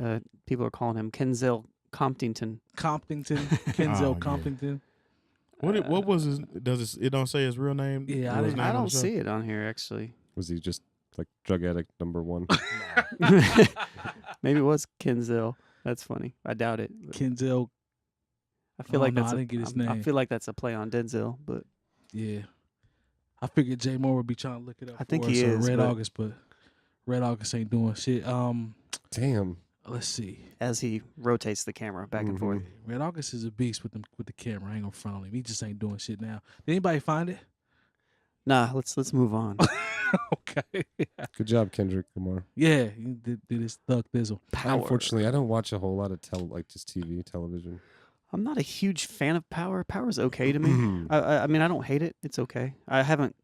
People are calling him 𝐀𝐁𝐎L Compton. Comptington, Oh, Denzel yeah. Comptington. What was his? It don't say his real name? Yeah, I Or his didn't- name I on don't the show? see it on here actually. Was he just like drug addict number 1? Maybe it was 𝐀𝐁𝐎L. That's funny. I doubt it. but Denzel. I feel Oh, like no, that's I didn't get his I name. feel like that's a play on Denzel, but Yeah, I figured Jay Moore would be trying to look it up. I think for he us, is, Red but- August, but Red August ain't doing shit. Damn. Let's see. as he rotates the camera back and forth. Red August is a beast with the camera. I ain't gonna front on him. He just ain't doing shit now. Did anybody find it? Nah, let's move on. Okay. Good job, Kendrick Lamar. Yeah, he did his thug thizzle. Power. Unfortunately, I don't watch a whole lot of just television. I'm not a huge fan of Power. Power's okay to me. I mean, I don't hate it. It's okay. I don't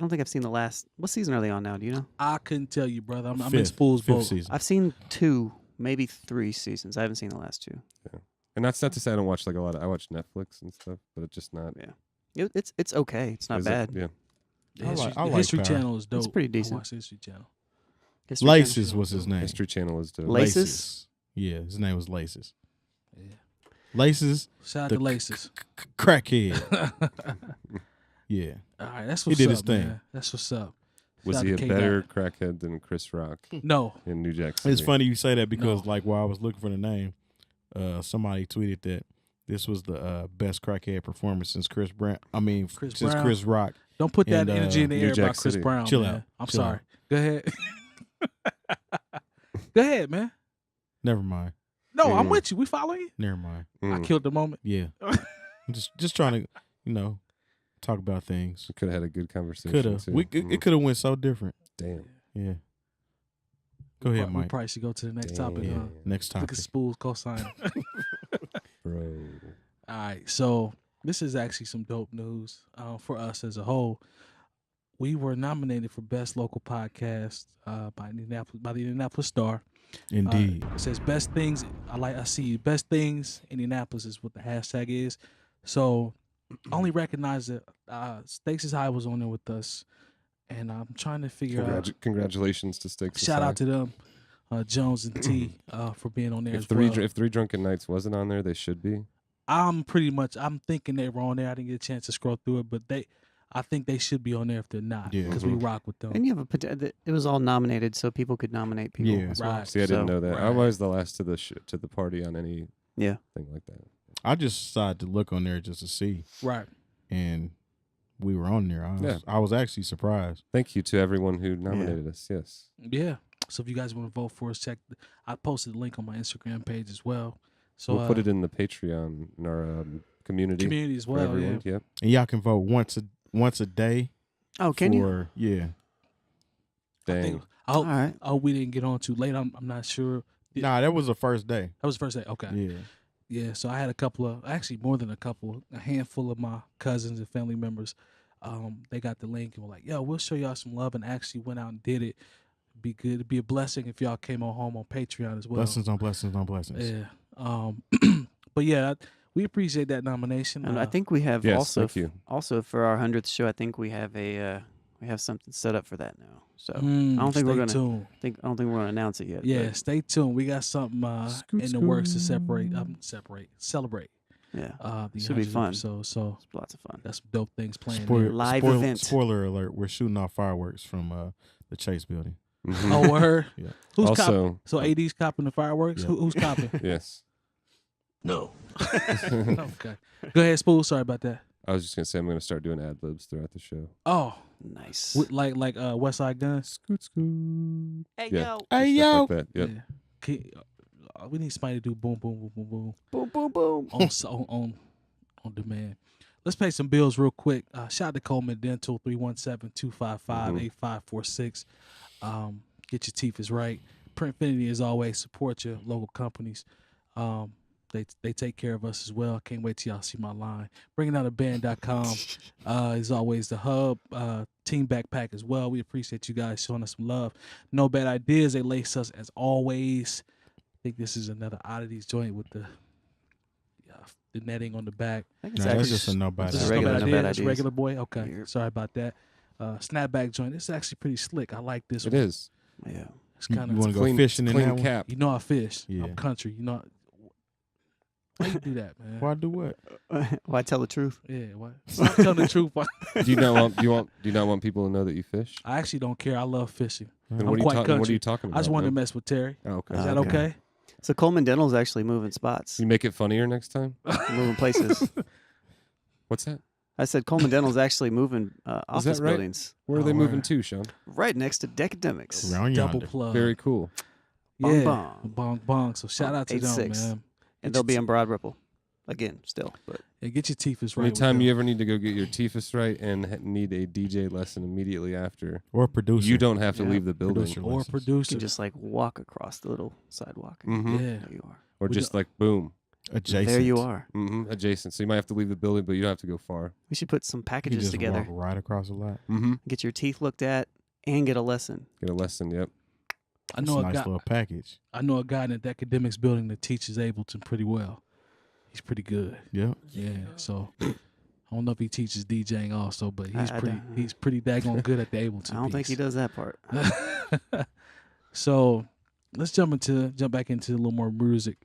think I've seen the last. What season are they on now? Do you know? I couldn't tell you, brother. I'm in Fifth Spool's boat. season. I've seen 2, maybe 3 seasons. I haven't seen the last 2. And that's not to say I don't watch like a lot. I watch Netflix and stuff, but it's just not. It's okay. It's not is it? bad. Yeah. The I History, like the Power. History Channel is dope. It's pretty decent. I watch the History Channel. History Laces Channel. was his name. History Channel is dope. Laces? Yeah, his name was Laces. Yeah. Laces, Shout out The to Laces. crackhead. Yeah. All right, that's He what's did up, his thing. man. That's what's up. Was Shout he a out to better K-Dot. crackhead than Chris Rock No. in New Jack City? It's funny you say that because, No. like, while I was looking for the name, somebody tweeted that this was the best crackhead performance since Chris Brown. I mean, Chris since Brown. Chris Rock. Don't put that And, energy in the New air Jack about Chris City. Brown. Chill man. out. I'm Chill sorry. out. Go ahead. Go ahead, man. Never mind. No, I'm Mm. with you. We following you. Never mind. I killed the moment. Yeah. I'm just trying to, talk about things. We could have had a good conversation. Could have. too. It could have went so different. Damn. Yeah. Go ahead, We Mike. probably should go to the next topic. Yeah. Huh? Next Look topic. at Spoolz co-signing. Bro. All right, so this is actually some dope news for us as a whole. We were nominated for Best Local Podcast by the Indianapolis Star. Indeed. It says best things. I see best things Indianapolis is what the hashtag is. So I only recognize that Stakes is High was on there with us, and I'm trying to figure out. Congratulations to Stakes. Shout out to them, Jones and T, for being on there If as well. if Three Drunken Nights wasn't on there, they should be. I'm thinking they were on there. I didn't get a chance to scroll through it, but I think they should be on there if they're not, Yeah. because we rock with them. And you have it was all nominated, so people could nominate people. Yeah. as well. Right. See, I didn't So- know that. Right. I'm always the last to the party on any Yeah. thing like that. I just decided to look on there just to see, Right. and we were on there. Yeah. I was actually surprised. Thank you to everyone who nominated us. Yes. Yeah. So if you guys want to vote for us, I posted a link on my Instagram page as well. So We'll put it in the Patreon in our community community as for well. Yeah. everyone. Yep. And y'all can vote once a day. Oh, can you? Yeah. I Dang. think. All right. Oh, we didn't get on too late. I'm not sure. Nah, that was the first day. That was the first day. Okay. Yeah. Yeah, so I had more than a handful of my cousins and family members. They got the link and were like, "Yo, we'll show y'all some love," and actually went out and did it. Be good. It'd be a blessing if y'all came on home on Patreon as well. Blessings on blessings on blessings. Yeah. But yeah, we appreciate that nomination. And I think we have Yes, also thank you. also for our 100th show. I think we have we have something set up for that now. So I I don't think we're gonna tuned. I don't think we're gonna announce it yet. Yeah, but stay tuned. We got something in the works to celebrate. yeah, The Should be 100th fun. episode. So it's lots of fun. that's some dope things playing. Live event. Spoiler alert: we're shooting off fireworks from the Chase building. Mhm. Oh, word. Yeah. Who's copping? Also, So AD's copping the fireworks. Yeah. Who's copping? yes. No. Okay. Go ahead, Spool. Sorry about that. I was just gonna say I'm gonna start doing ad libs throughout the show. Oh, Nice. like West Side Gun. Scoot scoot. Hey Yeah. yo. Hey Stuff like that. Yep. Yeah. We need somebody to do boom boom boom boom boom Boom boom boom. on demand. Let's pay some bills real quick. Shout out to Coleman Dental 317-255-8546. Get your teeth is right. Printfinity, as always, support your local companies. They take care of us as well. I can't wait till y'all see my line. BringingDownTheBand.com is always the hub. Team Backpack as well. We appreciate you guys showing us some love. No Bad Ideas. They lace us as always. I think this is another Oddities joint with the netting on the back. I think No, it's that's actually just a No Bad just Idea. regular No Bad It's Ideas. regular boy. Okay, Yep. sorry about that. Snapback joint. It's actually pretty slick. I like this It one. is. Yeah. It's You kind want of to go fishing in clean that one? cap. you know I fish. Yeah. I'm country. You know why you do that, man? Why do what? Why tell the truth? Yeah, what? Stop telling the truth. Do you not want people to know that you fish? I actually don't care. I love fishing. Then I'm what are you quite talking? What are country. you talking about? I just wanted to man? mess with Terry. Oh, okay. Is that Okay. okay? So Coleman Dental's actually moving spots, You make it funnier next time. moving places. What's that? I said Coleman Dental's actually moving office right? buildings Where are Oh, they moving word. to, Sean? right next to Decademics. Around Double yonder. plug. Very cool. Bong yeah. bong. Bong bong. So shout out to them, 86. man. And they'll be in Broad Ripple again, still. But And get your teeth is right. Anytime with you them. ever need to go get your teethus right and need a DJ lesson immediately after, Or producer. you don't have to Yeah. leave the building. Producer. or lessons. you producer. can just like walk across the little sidewalk. and Mhm. Yeah. There you are. Or We just go- like boom, Adjacent. There you are. adjacent. So you might have to leave the building, but you don't have to go far. We should put some You can packages just together. walk right across the lot. Get your teeth looked at and get a lesson. Get a lesson. Yep. I It's know a a nice guy. little package. I know a guy in the academics building that teaches Ableton pretty well. He's pretty good. Yeah. Yeah. So I don't know if he teaches DJing also, but he's I pretty. don't- He's pretty daggone good at the Ableton. I don't think he piece. does that part. So let's jump back into a little more music.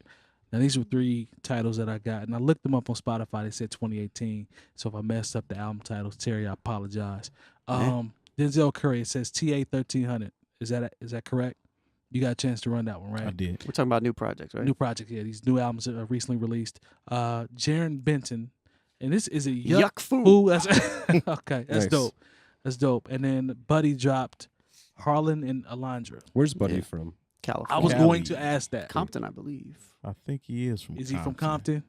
Now these were 3 titles that I got, and I looked them up on Spotify. They said 2018. So if I messed up the album titles, Terry, I apologize. Denzel Curry. It says TA 1300. Is that correct? You got a chance to run that one, right? I did. We're talking about new projects, right? New project, yeah. These new albums are recently released. Jarren Benton, and this is a Yuck food. Ooh, that's okay. That's Nice. dope. That's dope. And then Buddy dropped Harlan and Alondra. Where's Buddy Yeah. from? California. I was Cali. going to ask that. Compton, I believe. I think he is from Is he from Compton?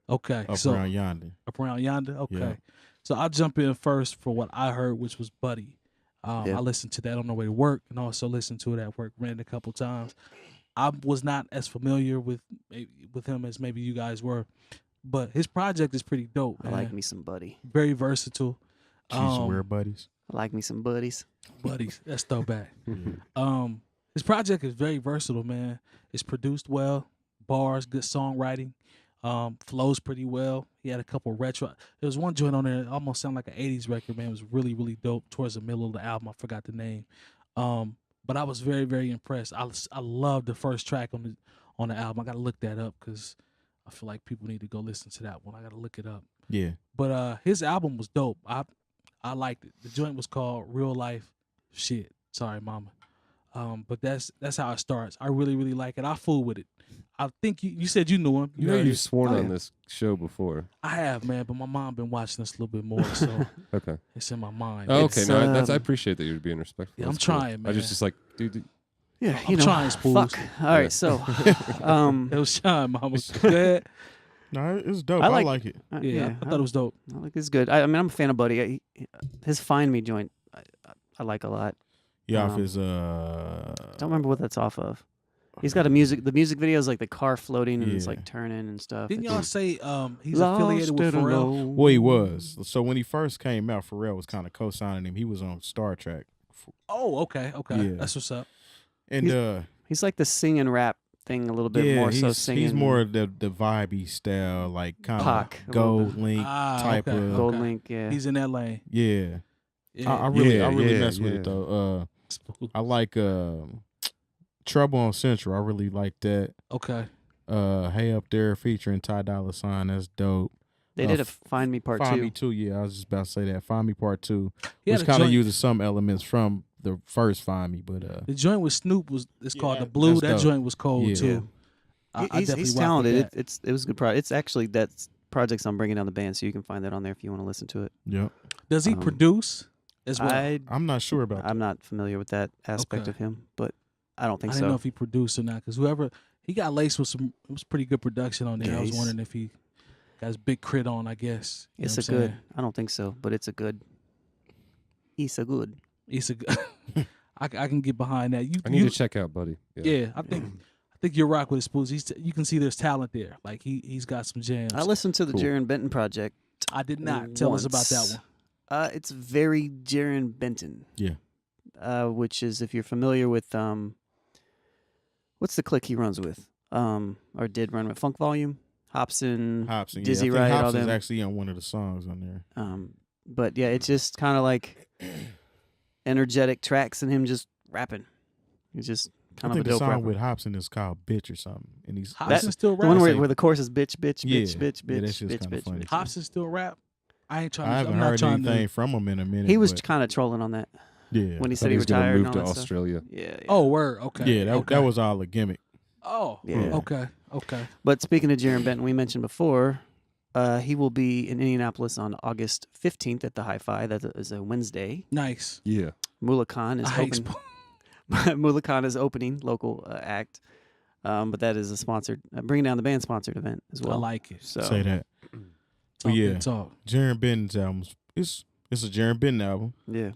Okay, Up so around yonder. up around yonder. Okay, Yeah. so I'll jump in first for what I heard, which was Buddy. Yeah. I listened to that on the way to work, and also listened to it at work. Ran it a couple times. I was not as familiar with him as maybe you guys were, but his project is pretty dope. I Man. like me some Buddy. Very versatile. She's weird buddies. I like me some buddies. Buddies. That's throwback. His project is very versatile, man. It's produced well, bars, good songwriting, flows pretty well. He had a couple retro. There was one joint on there that almost sounded like an 80s record, man. It was really, really dope towards the middle of the album. I forgot the name. But I was very, very impressed. I love the first track on the album. I got to look that up because I feel like people need to go listen to that one. I got to look it up. Yeah. But his album was dope. I liked it. The joint was called Real Life Shit. Sorry, mama. But that's how it starts. I really, really like it. I fool with it. I think you said you knew him. You know heard you've it. sworn Oh, on yeah. this show before. I have, man, but my mom been watching us a little bit more, so Okay. it's in my mind. Oh, okay. It's, No, I um, appreciate that you're being respectful. Yeah, I'm That's cool. trying, I man. just like, dude. Yeah, I'm trying, Spoolz. Fuck. All right, Yeah. so It was shine, mama. Go ahead. No, it's dope. I I like- like it. Yeah, I thought it was dope. I like it's good. I mean, I'm a fan of Buddy. His Find Me joint, I like a lot. Yeah, off Um, his Don't remember what that's off of. He's got the music video is like the car floating and it's Yeah. like turning and stuff. Didn't It's y'all say he's lost affiliated with and Pharrell? alone. Well, he was. So when he first came out, Pharrell was kind of co-signing him. He was on Star Trek. Oh, okay. Yeah. That's what's up. And He's like the sing and rap thing a little bit yeah, more so he's singing. more of the vibey style, like kind Pac, of a little Gold Link type okay. of. Gold Okay. Link, yeah. He's in that lane. Yeah. Yeah. I really Yeah, mess with yeah. it though. I like Trouble on Central. I really like that. Okay. Hey Up There featuring 𝐷. That's dope. They did a Find Me Part Find 2. Me 2, yeah. I was just about to say that. Find Me Part 2, He had which a kind of joint- uses some elements from the first Find Me, but The joint with Snoop it's called Yeah, The Blue. that's That dope. joint was cold Yeah. too. I He's definitely rock with talented. that. It was a good project. It's actually that's project's on Bringing Down the Band, so you can find that on there if you want to listen to it. Yep. Does he produce as well? I'm not sure about that. I'm not familiar with that aspect Okay. of him, but I don't think I so. didn't know if he produced or not, because he got laced with some. It was pretty good production on there. Yeah, I was he's- wondering if he got his big crit on. I guess You know It's what a I'm good. saying? I don't think so, but it's a good. It's a good. He's a good. I can get behind that. I need to check out Buddy. Yeah, I think you're rock with his Spoolz. You can see there's talent there. Like he's got some jams. I listened to the Cool. Jarren Benton project. I did not. Tell us about that one. It's very Jarren Benton. Yeah. Which is, if you're familiar with what's the clique he runs with? Or did run with Funk Volume, Hobson, Hobson. Dizzy I think Wright, all Hobson's them. actually on one of the songs on there. But yeah, it's just kind of like energetic tracks and him just rapping. It's just I kind of a think the dope song rapper. with Hobson is called "Bitch" or something, and he's Hobson still The one rap. where the chorus is bitch, bitch, Yeah. bitch, bitch, Yeah, bitch, that's just bitch, kinda bitch, funny. bitch. Hobson still rap. I ain't trying. I haven't I'm not heard trying anything to. from him in a minute. He was but kind of trolling on that yeah, when he Thought said he was gonna retired move and to all that stuff. Australia. Yeah. Oh, word. Okay. yeah, okay. that was all a gimmick. Oh, Yeah. okay. Okay. But speaking of Jarren Benton, we mentioned before, he will be in Indianapolis on August 15th at the Hi-Fi. That is a Wednesday. Nice. Yeah. Mula Khan is I hate Mula Khan is opening local act, but that is a sponsored, Bringing Down the Band sponsored event as well. I like it. So Say that. Talk yeah. that talk. Jarren Benton's album. It's a Jarren Benton album. yeah,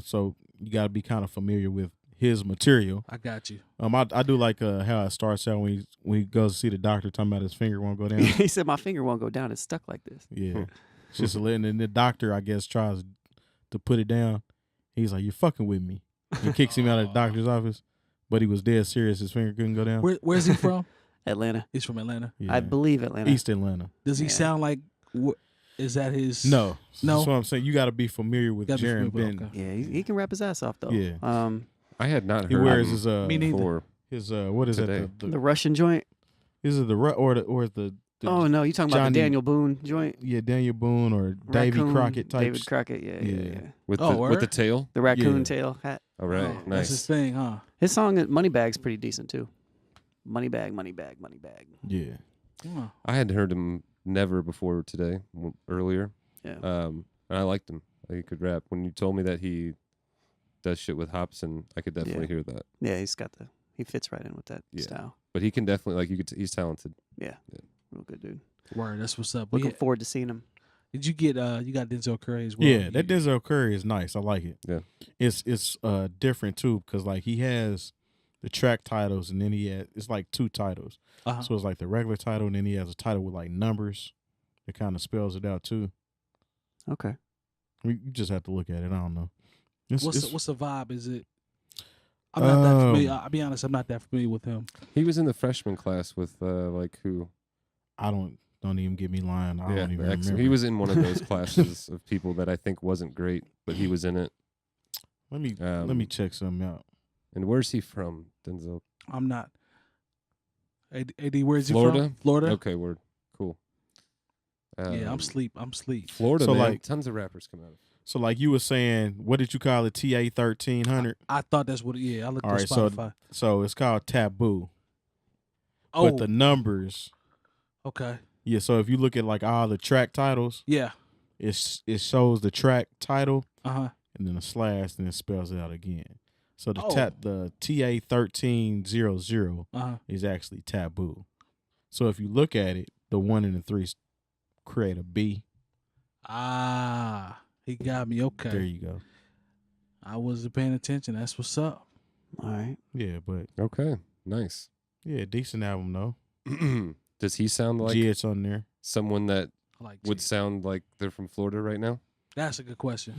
So you got to be kind of familiar with his material. I got you. I do like how it starts out when he goes to see the doctor talking about his finger won't go down. he said my finger won't go down. It's stuck like this. Yeah, it's just letting, and the doctor, I guess, tries to put it down. He's like, "You're fucking with me." He kicks him out of the doctor's office, but he was dead serious. His finger couldn't go down. Where's he from? Atlanta, He's from Atlanta. Yeah. I believe Atlanta. East Atlanta. Does he Yeah. sound like? Is that his? No, No? That's what I'm saying. You got to be familiar with Gotta be Jarren familiar with- Benton. okay. Yeah, he can rap his ass off though. Yeah. I had not He heard wears him his Me neither. before. his what is Today. that? The Russian joint. Is it the Oh no, you talking about Johnny- the Daniel Boone joint? yeah, Daniel Boone or Davy Raccoon, Crockett type? David Crockett. Yeah, yeah, Yeah. yeah. With Oh, the with the word? tail. The raccoon Yeah. tail hat. All right. Oh, That's his Nice. thing, huh? His song Moneybag's pretty decent too. Moneybag, Moneybag, Moneybag. Yeah. Huh. I had heard him never before today, earlier. Yeah. And I liked him. He could rap. When you told me that he does shit with Hobson, I could definitely hear that. Yeah, he fits right in with that Yeah. style. But he can definitely he's talented. Yeah. Real good dude. Word. That's what's up. Looking Yeah. forward to seeing him. Did you get you got Denzel Curry as well? Yeah, that Denzel Curry is nice. I like it. Yeah. It's different too because like he has the track titles and then it's like two titles. Uh-huh. So it's like the regular title and then he has a title with like numbers. It kind of spells it out too. Okay. I mean, you just have to look at it. I don't know. What's the vibe? Is it? I'm not that familiar. I'll be honest. I'm not that familiar with him. He was in the freshman class with who? I don't even get me lying. I don't even the X- remember. He was in one of those classes of people that I think wasn't great, but he was in it. Let me check something out. And where's he from, Denzel? I'm not. AD, where's he Florida? from? Florida. Okay, word. Cool. Yeah, I'm sleep. Florida, So, man. like- Tons of rappers come out of. So like you were saying, what did you call it? TA 1300. I thought that's what. Yeah, I looked All on right, so Spotify. so it's called Taboo. Oh, But the numbers, okay. yeah. So if you look at like all the track titles, Yeah. it shows the track title Uh-huh. and then a slash, and it spells it out again. So the Oh. the TA 1300 Uh-huh. is actually Taboo. So if you look at it, the 1 and the 3 create a B. Ah, he got me. Okay. There you go. I wasn't paying attention. That's what's up. All right. Yeah, but Okay, nice. yeah, decent album though. Does he sound like G.H. on there. someone that I like would G. sound like they're from Florida right now? That's a good question.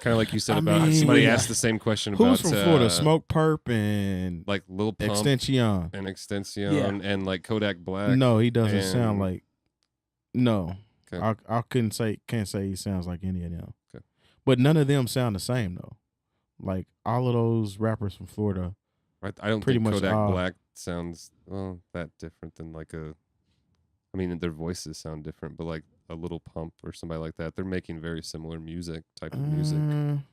Kind of like you said I about mean, somebody asked the same question about Who's from Florida? Smoke Perp and like Lil Pump Extension. and Extension Yeah. and like Kodak Black. No, he doesn't and- sound like. No, Okay. I can't say he sounds like any of them. Okay. But none of them sound the same though. Like all of those rappers from Florida. I don't pretty think much Kodak all. Black sounds that different than like a. I mean, their voices sound different, but like a Little Pump or somebody like that, they're making very similar type of music.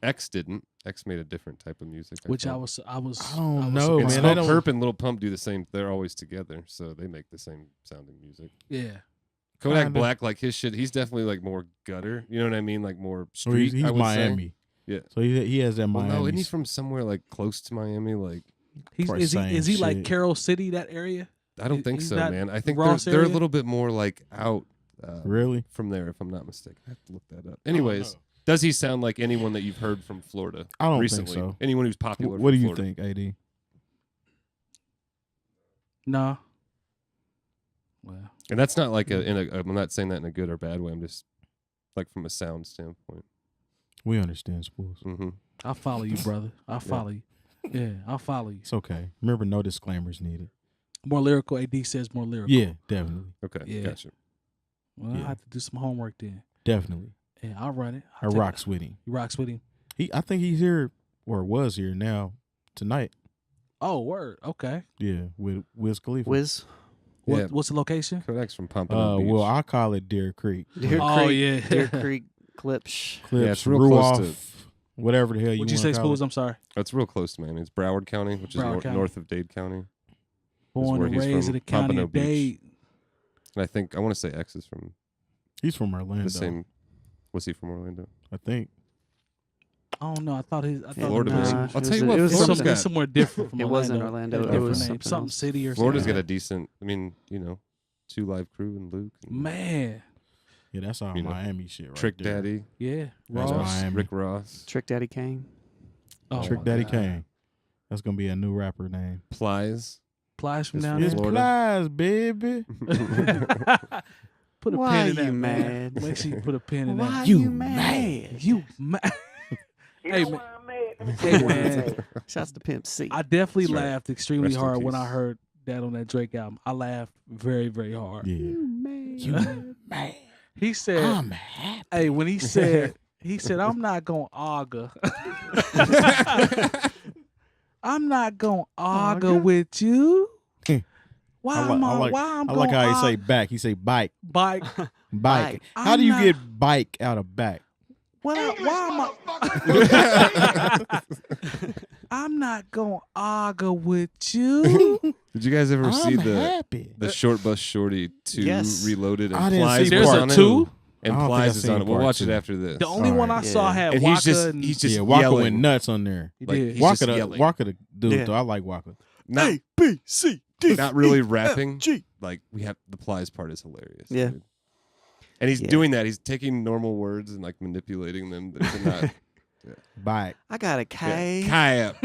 X didn't. X made a different type of music. Which I thought. was. I don't was know, And man. I Smoke don't- Perp and Little Pump do the same. They're always together, so they make the same sounding music. Yeah. Kodak Kinda. Black, like his shit, he's definitely like more gutter. You know what I mean? Like more So street. he's I would Miami. Say. Yeah. So he has that Well, Miami. no, isn't he from somewhere like close to Miami? Like Probably Is he like shit. Carroll City, that area? I don't think He's so, not man. I think Ross they're a area? little bit more like out. Really? From there, if I'm not mistaken. I have to look that up. Anyways, does he sound like anyone that you've heard from Florida I don't recently? think so. Anyone who's popular What do from you Florida? think, AD? Nah. Well, And that's not like I'm not saying that in a good or bad way. I'm just like from a sound standpoint. We understand, Spoolz. Mm-hmm. I'll follow you, brother. I'll follow you. Yeah, I'll follow you. It's okay. Remember, no disclaimers needed. More lyrical. AD says more lyrical. Yeah, definitely. Okay, Yeah. gotcha. Well, Yeah. I have to do some homework then. Definitely. Yeah, I'll run it. I rocks with him. He rocks with him. I think he's here or was here now tonight. Oh, word. Okay. Yeah, with Wiz Khalifa. Wiz. Yeah. What's the location? Kodak's from Pompano Beach. Well, I call it Deer Creek. Deer Oh, Creek, yeah. Deer Creek Clips. Clips, it's real close to- whatever the hell you What'd you wanna say, call Spoolz? it. I'm sorry. It's real close to Miami. It's Broward County, which is Broward County. north of Dade County. Born where and he's raised from, in the county Pompano of Beach. Dade. And I want to say X is from He's from Orlando. the same. Was he from Orlando? I think. I don't know. I thought Florida Nah, man. it I'll was tell you in- what, it was Florida's something- got somewhere different from It Orlando. wasn't Orlando. Had a It different was name. something Something else. city or Florida's something. got a decent. I mean, 2 Live Crew and Luke. And Man. Yeah, that's all You know, Miami shit right Trick there. Daddy. Yeah. That's Ross. Miami. Rick Ross. Trick Daddy Kane. Oh, Trick my Daddy God. Kane. That's gonna be a new rapper name. Plies. Plies from It's down from It's there. Florida. Plies, baby. Put a Why pin in you that. mad? Make sure you put a pin in Why that. you mad? You mad? You Hey, know man. why I'm mad? Let me Hey, tell you why I'm man. mad. Shouts to Pimp C. I definitely That's right. laughed extremely Rest in hard when I peace. heard that on that Drake album. I laughed very, very hard. Yeah. mad. You mad? He said, I'm happy. "Hey, when he said, I'm not gonna argue. I'm not gonna argue Argue? with you. Why I am I? like, Why I'm I like gonna how he say argue? back. He say bike. Bike? Bike. Bike. How do you I'm get bike out of back? Why am I? I'm not gonna argue with you. Did you guys ever see I'm the happy. Short Bus Shorty 2 Yes. Reloaded and I didn't Plies see There's was a on it? 2? And I don't think Plies I've is on seen it. We'll part watch it 2. after this. The only All one right. I saw Yeah. had And Waka. he's just and- he's Yeah, Waka yelling. went nuts on there. He Like, did. he's Waka just the yelling. Waka the dude. Yeah. Though I like Waka. Not, B C D. not really rapping. Like we have the Plies part is hilarious. Yeah. Dude. And he's Yeah. doing that. He's taking normal words and like manipulating them to not Bike. I got a K Kayak.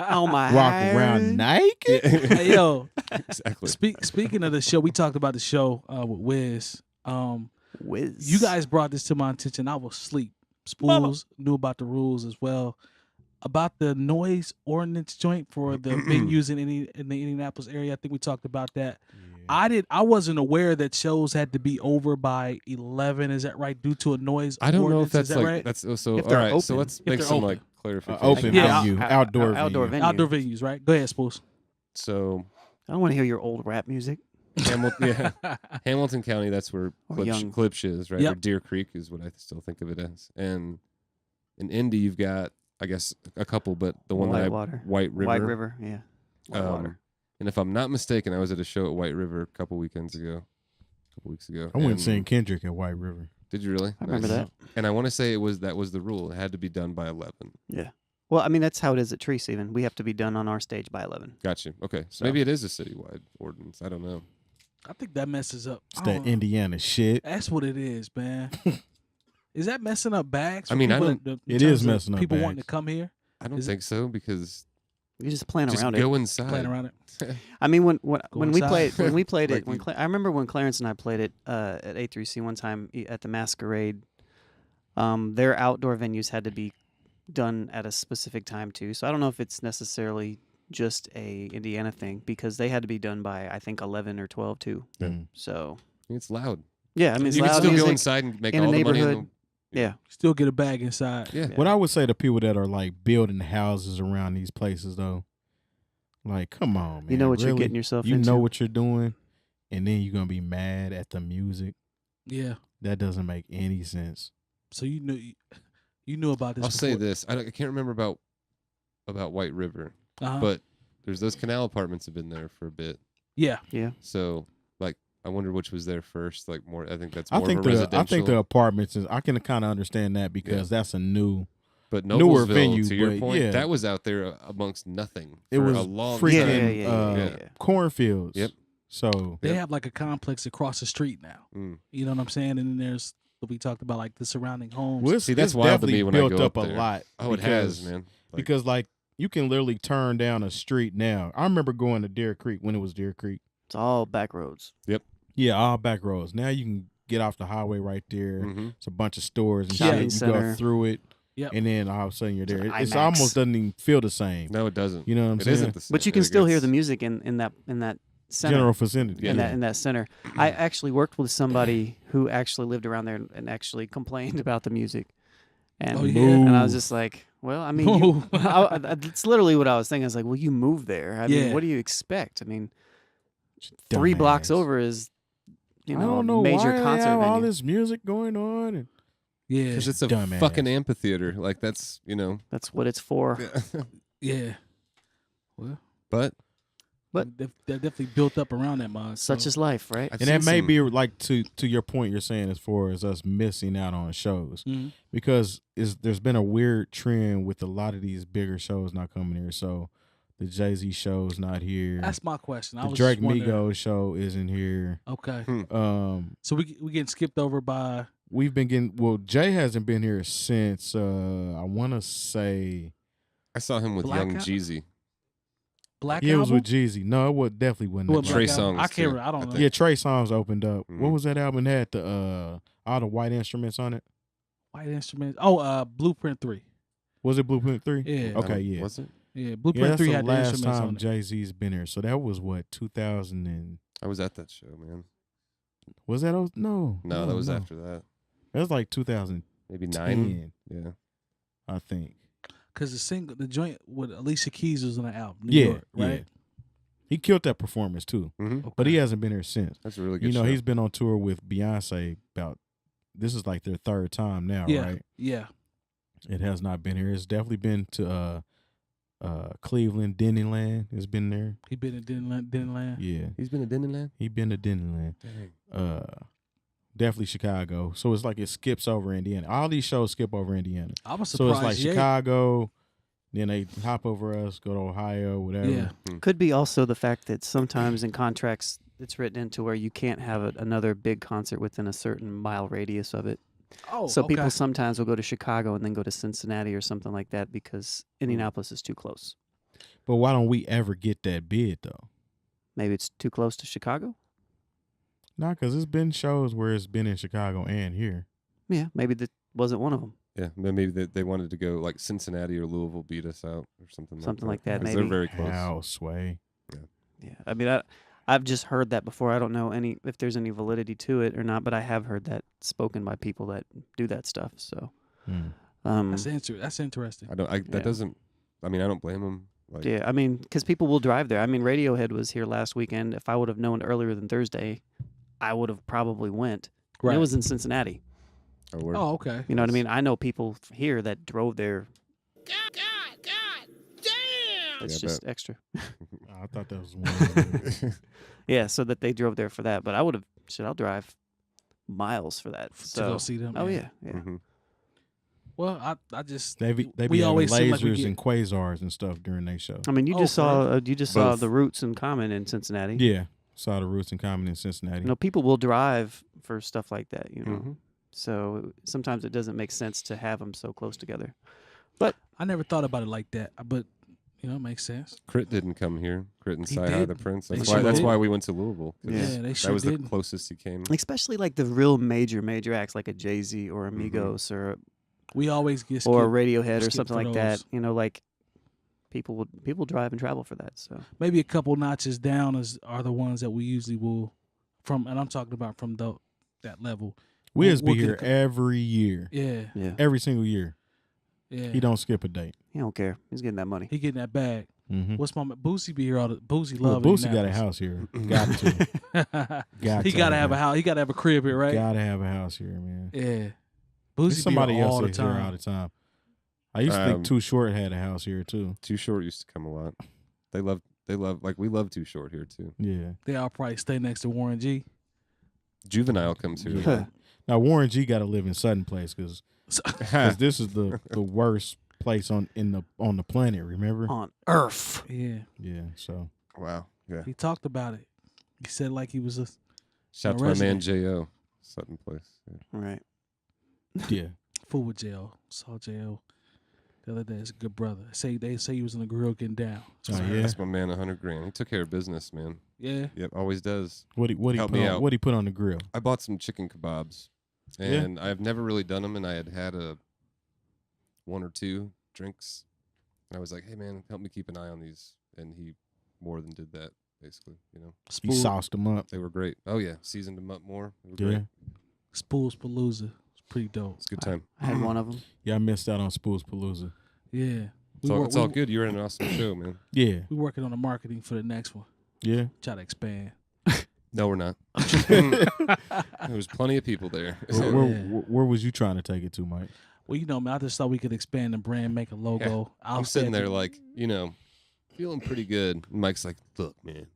on my Walk hair. around naked. Hey, yo, Exactly. speaking of the show, we talked about the show with Wiz. Wiz. You guys brought this to my attention. I was asleep. Spoolz knew about the rules as well. About the noise ordinance joint for the venues in the Indianapolis area. I think we talked about that. I wasn't aware that shows had to be over by 11. Is that right? Due to a noise I don't know ordinance, if that's is that like right? that's so. If All they're right, so open. let's If make they're some open. like clarification. Open Yeah, venue, out- outdoor outdoor venue. venue. Outdoor venues, right? Go ahead, Spoolz. So I don't want to hear your old rap music. Hamilton County, that's where Or young. Klipsch is, right? Yep. Or Deer Creek is what I still think of it as. And in Indy, you've got, I guess, a couple, but the one that Whitewater. White River. White River, yeah. Whitewater. And if I'm not mistaken, I was at a show at White River a couple weeks ago. I went and and- seen Kendrick at White River. Did you really? I remember Nice. that. And I want to say that was the rule. It had to be done by 11. Yeah. Well, I mean, that's how it is at Treese even. We have to be done on our stage by 11. Gotcha. Okay. So So- maybe it is a citywide ordinance. I don't know. I think that messes up. It's I that don't know. Indiana shit. That's what it is, man. Is that messing up bags? I for mean, I people don't- in It terms is of messing up people wanting bags. to come here, I don't Is it- think so because You just plan just around go it. inside. playing around it. I mean, when Go we inside. played Like it, when you- I remember when Clarence and I played it at A3C one time at the Masquerade. Their outdoor venues had to be done at a specific time too. So I don't know if it's necessarily just a Indiana thing because they had to be done by I think 11 or 12 too. Mm. So It's loud. yeah, I mean, it's You can loud still music. go inside and make in a all the money. neighborhood. Yeah, Still get a bag inside. Yeah. Yeah. What I would say to people that are like building houses around these places, though, like, come on, man. you know what you're really? getting yourself You into. know what you're doing, and then you're gonna be mad at the music. Yeah. That doesn't make any sense. So you knew about this. I'll say before. this. I can't remember about White River, Uh-huh. but there's those canal apartments have been there for a bit. yeah, Yeah, So like I wonder which was there first. Like more, I think that's I more think of a residential. I think the apartments is. I can kind of understand that because that's a newer Noblesville, venue. to your but point, yeah, that was out there amongst nothing. it for was a long freaking time. cornfields. Yep. So They have like a complex across the street now. Mm. You know what I'm saying? And then there's what we talked about, like the surrounding homes. well, See, that's it's wild to definitely me when I built go up up a there. lot. Oh, it has, man. Because like you can literally turn down a street now. I remember going to Deer Creek when it was Deer Creek. It's all back roads. Yep. Yeah, all back roads. Now you can get off the highway right there. Mm-hmm. It's a bunch of stores and Shopping shit. You go center. through it, Yep. and then all of a sudden you're there. It's It's an IMAX. almost doesn't even feel the same. No, it doesn't. You know what I'm It saying? isn't the same. But you can It still hear gets- the music in that center. General vicinity. In that center. I actually worked with somebody who actually lived around there and actually complained about the music. And, Oh, yeah. and I was just like, well, I mean, Move. it's literally what I was thinking. I was like, well, you moved there. I mean, Yeah. what do you expect? I mean, 3 blocks Dumbass. over is, I don't know a major why they concert have all venue. this music going on. And Yeah. Because it's a Dumbass. fucking amphitheater. Like that's That's what it's for. Yeah. Well, But they're definitely built up around that mug. Such is life, right? I've and that seen may some- be like to your point you're saying as far as us missing out on shows Mhm. because there's been a weird trend with a lot of these bigger shows not coming here. So the Jay-Z show's not here. That's my question. I the was Drake just wondering. Migos show isn't here. Okay. So we getting skipped over by we've been getting Jay hasn't been here since I want to say I saw him with Black Young Album? Jeezy. Black it was Album? with Jeezy. No, it was definitely wasn't. Well, that Trey Black Album. Songz, I can't too, remember. I don't I know. think. Yeah, Trey Songz opened up. Mhm. What was that album? It had the all the white instruments on it. White instruments. Oh, Blueprint 3. Was it Blueprint 3? Yeah. Okay, yeah. Was it? Yeah, Yeah, Blueprint that's 3 the had the last instruments time on it. Jay-Z's been here. So that was what 2000 and I was at that show, man. was that? No, No, that was after that. That was like 2010, Maybe 9. Yeah. I think. Because the joint with Alicia Keys was on the album. New Yeah, York, right? yeah. He killed that performance too, Mm-hmm. but he hasn't been here since. That's a really good show. He's been on tour with Beyonce this is like their 3rd time now, Yeah. right? Yeah. It has not been here. It's definitely been to Cleveland, Disneyland. It's been there. He been in Disneyland. Yeah, He's been to Disneyland? he been to Disneyland. Dang. Definitely Chicago. So it's like it skips over Indiana. All these shows skip over Indiana. I was So surprised. it's like Jay- Chicago, then they hop over us, go to Ohio, whatever. Yeah. Could be also the fact that sometimes in contracts it's written into where you can't have another big concert within a certain mile radius of it. Oh, So okay. people sometimes will go to Chicago and then go to Cincinnati or something like that because Indianapolis is too close. But why don't we ever get that bid though? Maybe it's too close to Chicago. Nah, because it's been shows where it's been in Chicago and here. Yeah, maybe that wasn't one of them. Yeah, maybe they wanted to go like Cincinnati or Louisville beat us out or something. Something like that, 'Cause maybe. They're very close. How, Sway? Yeah, I mean, I've just heard that before. I don't know if there's any validity to it or not, but I have heard that spoken by people that do that stuff. So, That's interesting. I don't. Yeah. That doesn't. I mean, I don't blame them. Like, yeah, I mean, because people will drive there. I mean, Radiohead was here last weekend. If I would have known earlier than Thursday, I would have probably went. And Right. it was in Cincinnati. word. Oh, okay. You know what I mean? I know people here that drove there. It's Yeah, I just extra. I thought that was one. Yeah, so that they drove there for that. But I would have. I'll drive miles for that. To So, go see them. oh yeah. Mhm. Well, I just they be we having always seem lasers like we get, and quasars and stuff during their show. I mean, you Oh, just for saw real? saw Both. the Roots in Common in Cincinnati. Yeah, saw the Roots in Common in Cincinnati. You know, people will drive for stuff like that. You know, Mhm. so sometimes it doesn't make sense to have them so close together. I never thought about it like that, but it makes sense. Crit didn't come here. Crit and He Sci Hi the didn't. Prince. They That's sure why. That's did. why we went to Louisville. 'Cause Yeah. Yeah, they that sure was did. the closest he came. Especially like the real major acts like a Jay-Z or Amigos We always get or skipped. Radiohead or skip something for like that. those. You know, like people drive and travel for that. So Maybe a couple notches down are the ones that we usually will from, and I'm talking about from that level. We We'll- just be we'll get here a cou- every year, Yeah, yeah, every single year. yeah. He don't skip a date. he don't care. He's getting that money. He getting that bag. Mm-hmm. What's my Boosie be here all the Boosie Well, love. Boosie got a house here. Got to. He gotta have a house. He gotta have a crib here, right? Gotta have a house here, man. Yeah. There's Boosie somebody be here else all the that's here all time. the time. I used to think Um, Too Short had a house here too. Too Short used to come a lot. They love like we love Too Short here too. Yeah. They all probably stay next to Warren G. Juvenile comes here. Yeah. Now Warren G got to live in Sutton Place because this is the worst place on the planet. Remember? On Earth. Yeah. Yeah. So Wow. Yeah. He talked about it. He said like he was a Shout out to my man J.O. Sutton Place. Yeah. Right. yeah. fool with JL. Saw JL the other day. It's a good brother. They say he was in the grill getting down. Oh, yeah. That's my man, $100,000. He took care of business, man. Yeah. Yep, always does. What he Help me out. What he put on the grill? I bought some chicken kebabs, and I've never really done them, and I had a 1 or 2 drinks. And I was like, hey, man, help me keep an eye on these. And he more than did that, basically, you know. He sauced them up. They were great. Oh, yeah, seasoned them up more. They were Yeah. great. 𝗡𝗲𝗄 It's pretty dope. It's a good time. I had one of them. Yeah, I missed out on 𝗡𝗲𝗄. Yeah. It's all good. You're in an awesome show, man. Yeah. We're working on the marketing for the next one. Yeah. Try to expand. No, we're not. There was plenty of people there. Where was you trying to take it to, Mike? Well, you know, man, I just thought we could expand the brand, make a logo. Yeah. I'm sitting there like, you know, feeling pretty good. And Mike's like, look, man,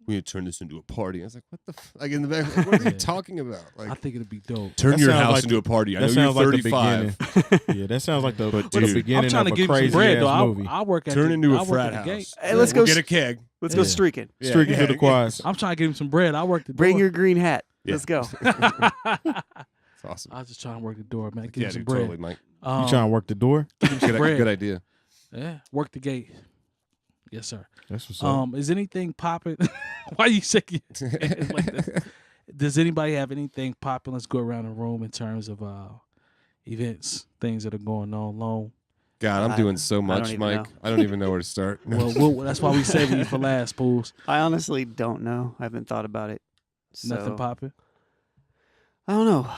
we need to turn this into a party. I was like, what the like in the back, like, what are you talking about? Like, I think it'd be dope. Turn That your sounds house like into a party. I know That you're sounds like the 35. beginning. Yeah, that sounds like the dude, beginning I'm trying of to a give you crazy some bread, ass though. movie. I work at Turn the, into I a work frat at the house. gate. Hey, let's We'll go get a keg. Let's go streaking. Streaking to the quads. I'm trying to give him some bread. I work the door. Bring your green hat. Yeah. Let's go. It's awesome. I was just trying to work the door, man. Give Yeah, him some dude, bread. totally, Mike. You trying to work the door? bread. Good idea. Yeah, work the gate. Yes, sir. That's what's up. Is anything popping? Why you shaking your head like this? Does anybody have anything popping? Let's go around the room in terms of events, things that are going on. Long. God, I'm doing so I don't much, even Mike. know. I don't even know where to start. Well, that's why we saving you for last, Spoolz. I honestly don't know. I haven't thought about it. So, Nothing popping. I don't know.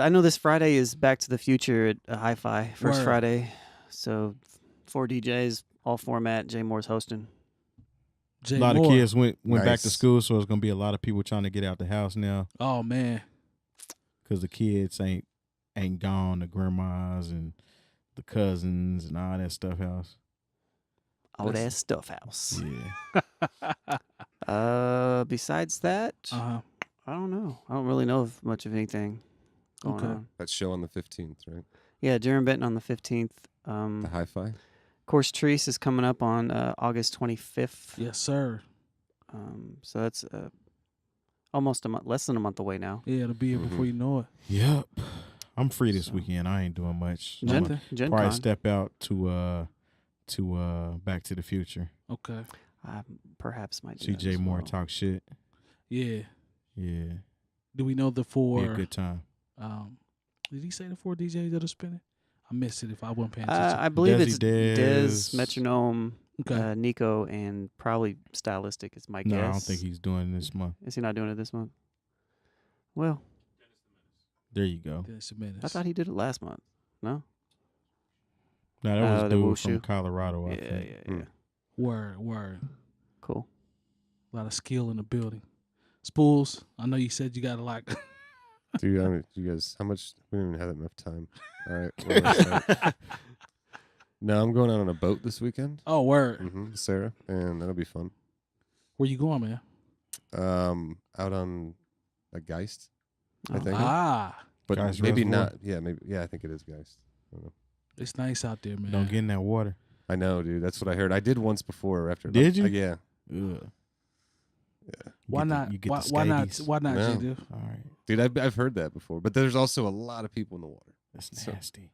I know this Friday is Back to the Future at Hi-Fi. First Word. Friday. So 4 DJs, all format. Jay Moore's hosting. Jay A lot Moore. of kids went back to Nice. school, so it's gonna be a lot of people trying to get out the house now Oh man, because the kids ain't gone. The grandmas and the cousins and all that stuff house. Oh, Listen. that stuff house. Yeah. Besides that, uh-huh. I don't know. I don't really know of much of anything going Okay. on. That show on the 15th, right? Yeah, Jarren Benton on the 15th. The hi-fi. Of course, Treese is coming up on August 25th. Yes, sir. So that's almost a month, less than a month away now. Yeah, it'll be here before you know it. Yep. I'm free this weekend. I ain't doing much. I'm gonna Gen probably Con. step out to Back to the Future. Okay. I perhaps might do See that Jay as Moore well. talk shit. Yeah. Yeah. Do we know the Be four? a good time. Did he say the 4 DJs that are spinning? I missed it if I wasn't paying attention. I believe Desi it's Dez. Dez, Metronome, Okay. Nico, and probably Stylistic is my No, guess. I don't think he's doing this month. Is he not doing it this month? Well, There you go. Dennis the Menace. I thought he did it last month. No? No, that was the dude Wushu. from Colorado, I Yeah, think. yeah. Word. Cool. A lot of skill in the building. Spoolz, I know you said you got a lot. Dude, I mean, you guys, how much? We don't even have enough time. All right. Well, that's no, I'm going out on a boat this weekend. Oh, word. Sarah, and that'll be fun. Where you going, man? Out on a Geist, I Oh. think. But Geist maybe Reservoir? not. Yeah, maybe. Yeah, I think it is Geist. I don't know. It's nice out there, man. Don't get in that water. I know, dude. That's what I heard. I did once before. After Did you? yeah. Ugh. Why not? You get Why, the why not? scabies. Why not, No. Jay Diff? All right. Dude, I've heard that before. But there's also a lot of people in the water. That's So- nasty.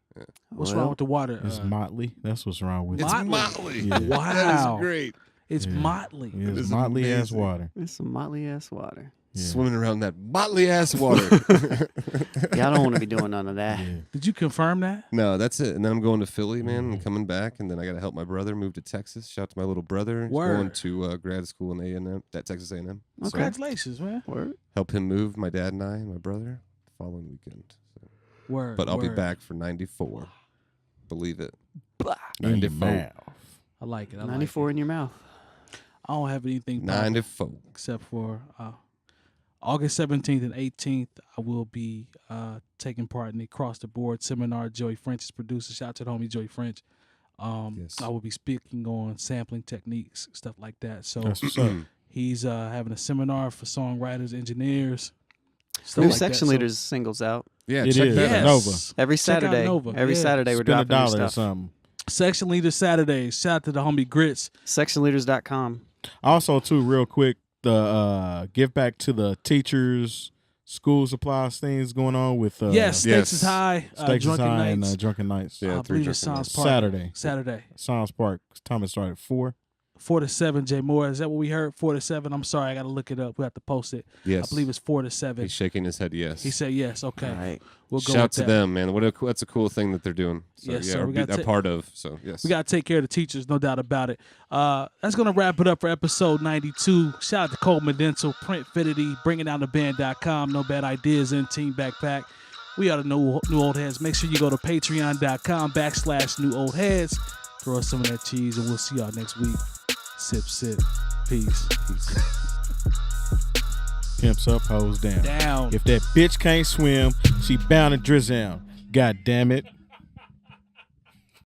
What's Well, wrong with the water? It's motley. That's what's wrong with It's it. Motley. motley. Yeah. Wow. That is great. It's Yeah. motley. Yeah, it's is motley ass amazing. water. It's some motley ass water. Yeah. Swimming around that motley ass water. Yeah, I don't want to be doing none of that. Yeah. Did you confirm that? No, that's it. And then I'm going to Philly, man, and coming back. And then I got to help my brother move to Texas. Shout out to my little brother. He's going Word. to grad school in A&M, at Texas A&M. So Congratulations, man. Word. help him move, my dad and I and my brother, the following weekend. So. Word. But I'll be word. back for 94. Believe it. Blah. In your 94. mouth. I like it. I like 94 it. in your mouth. I don't have anything popping 94. except for August 17th and 18th. I will be taking part in the Across the Board seminar. Joey French is producer. Shout out to the homie Joey French. Yes. I will be speaking on sampling techniques, stuff like that. So That's what's up. he's having a seminar for songwriters, engineers. Stuff New like Section that. Leaders singles out. Yeah, It check is. that Yes. out. Nova. Every Check out Saturday. Nova. Every Yeah. Saturday we're Spend dropping new $1 or stuff. something. Section Leader Saturdays. Shout out to the homie Grits. Sectionleaders.com. Also, too, real quick, the give back to the teachers, school supplies things going on with Yes, Stakes is High. Stakes Drunken is High Nights. and Drunken Nights. Yeah, I 3 believe it's Drunken Science Nights. Park. Saturday. Science Park. Time it started at 4. 4 to 7, Jay Moore. Is that what we heard? 4 to 7? I'm sorry, I got to look it up. We have to post it. Yes. I believe it's 4 to 7. He's shaking his head yes. He said yes. Okay. All right. We'll go Shout with to that. them, man. That's a cool thing that they're doing. So, Yes, yeah, sir. or We be gotta a part of. So, yes. We got to take care of the teachers, no doubt about it. That's going to wrap it up for episode 92. Shout out to Coleman Dental, Printfinity, bringingdowntheband.com, No Bad Ideas, and Team Backpack. We are the new old heads. Make sure you go to patreon.com/new old heads. Throw us some of that cheese, and we'll see y'all next week. Sip, sip. Peace. Pimps up, hoes down. Down. If that bitch can't swim, she bound to drizzle. God damn it.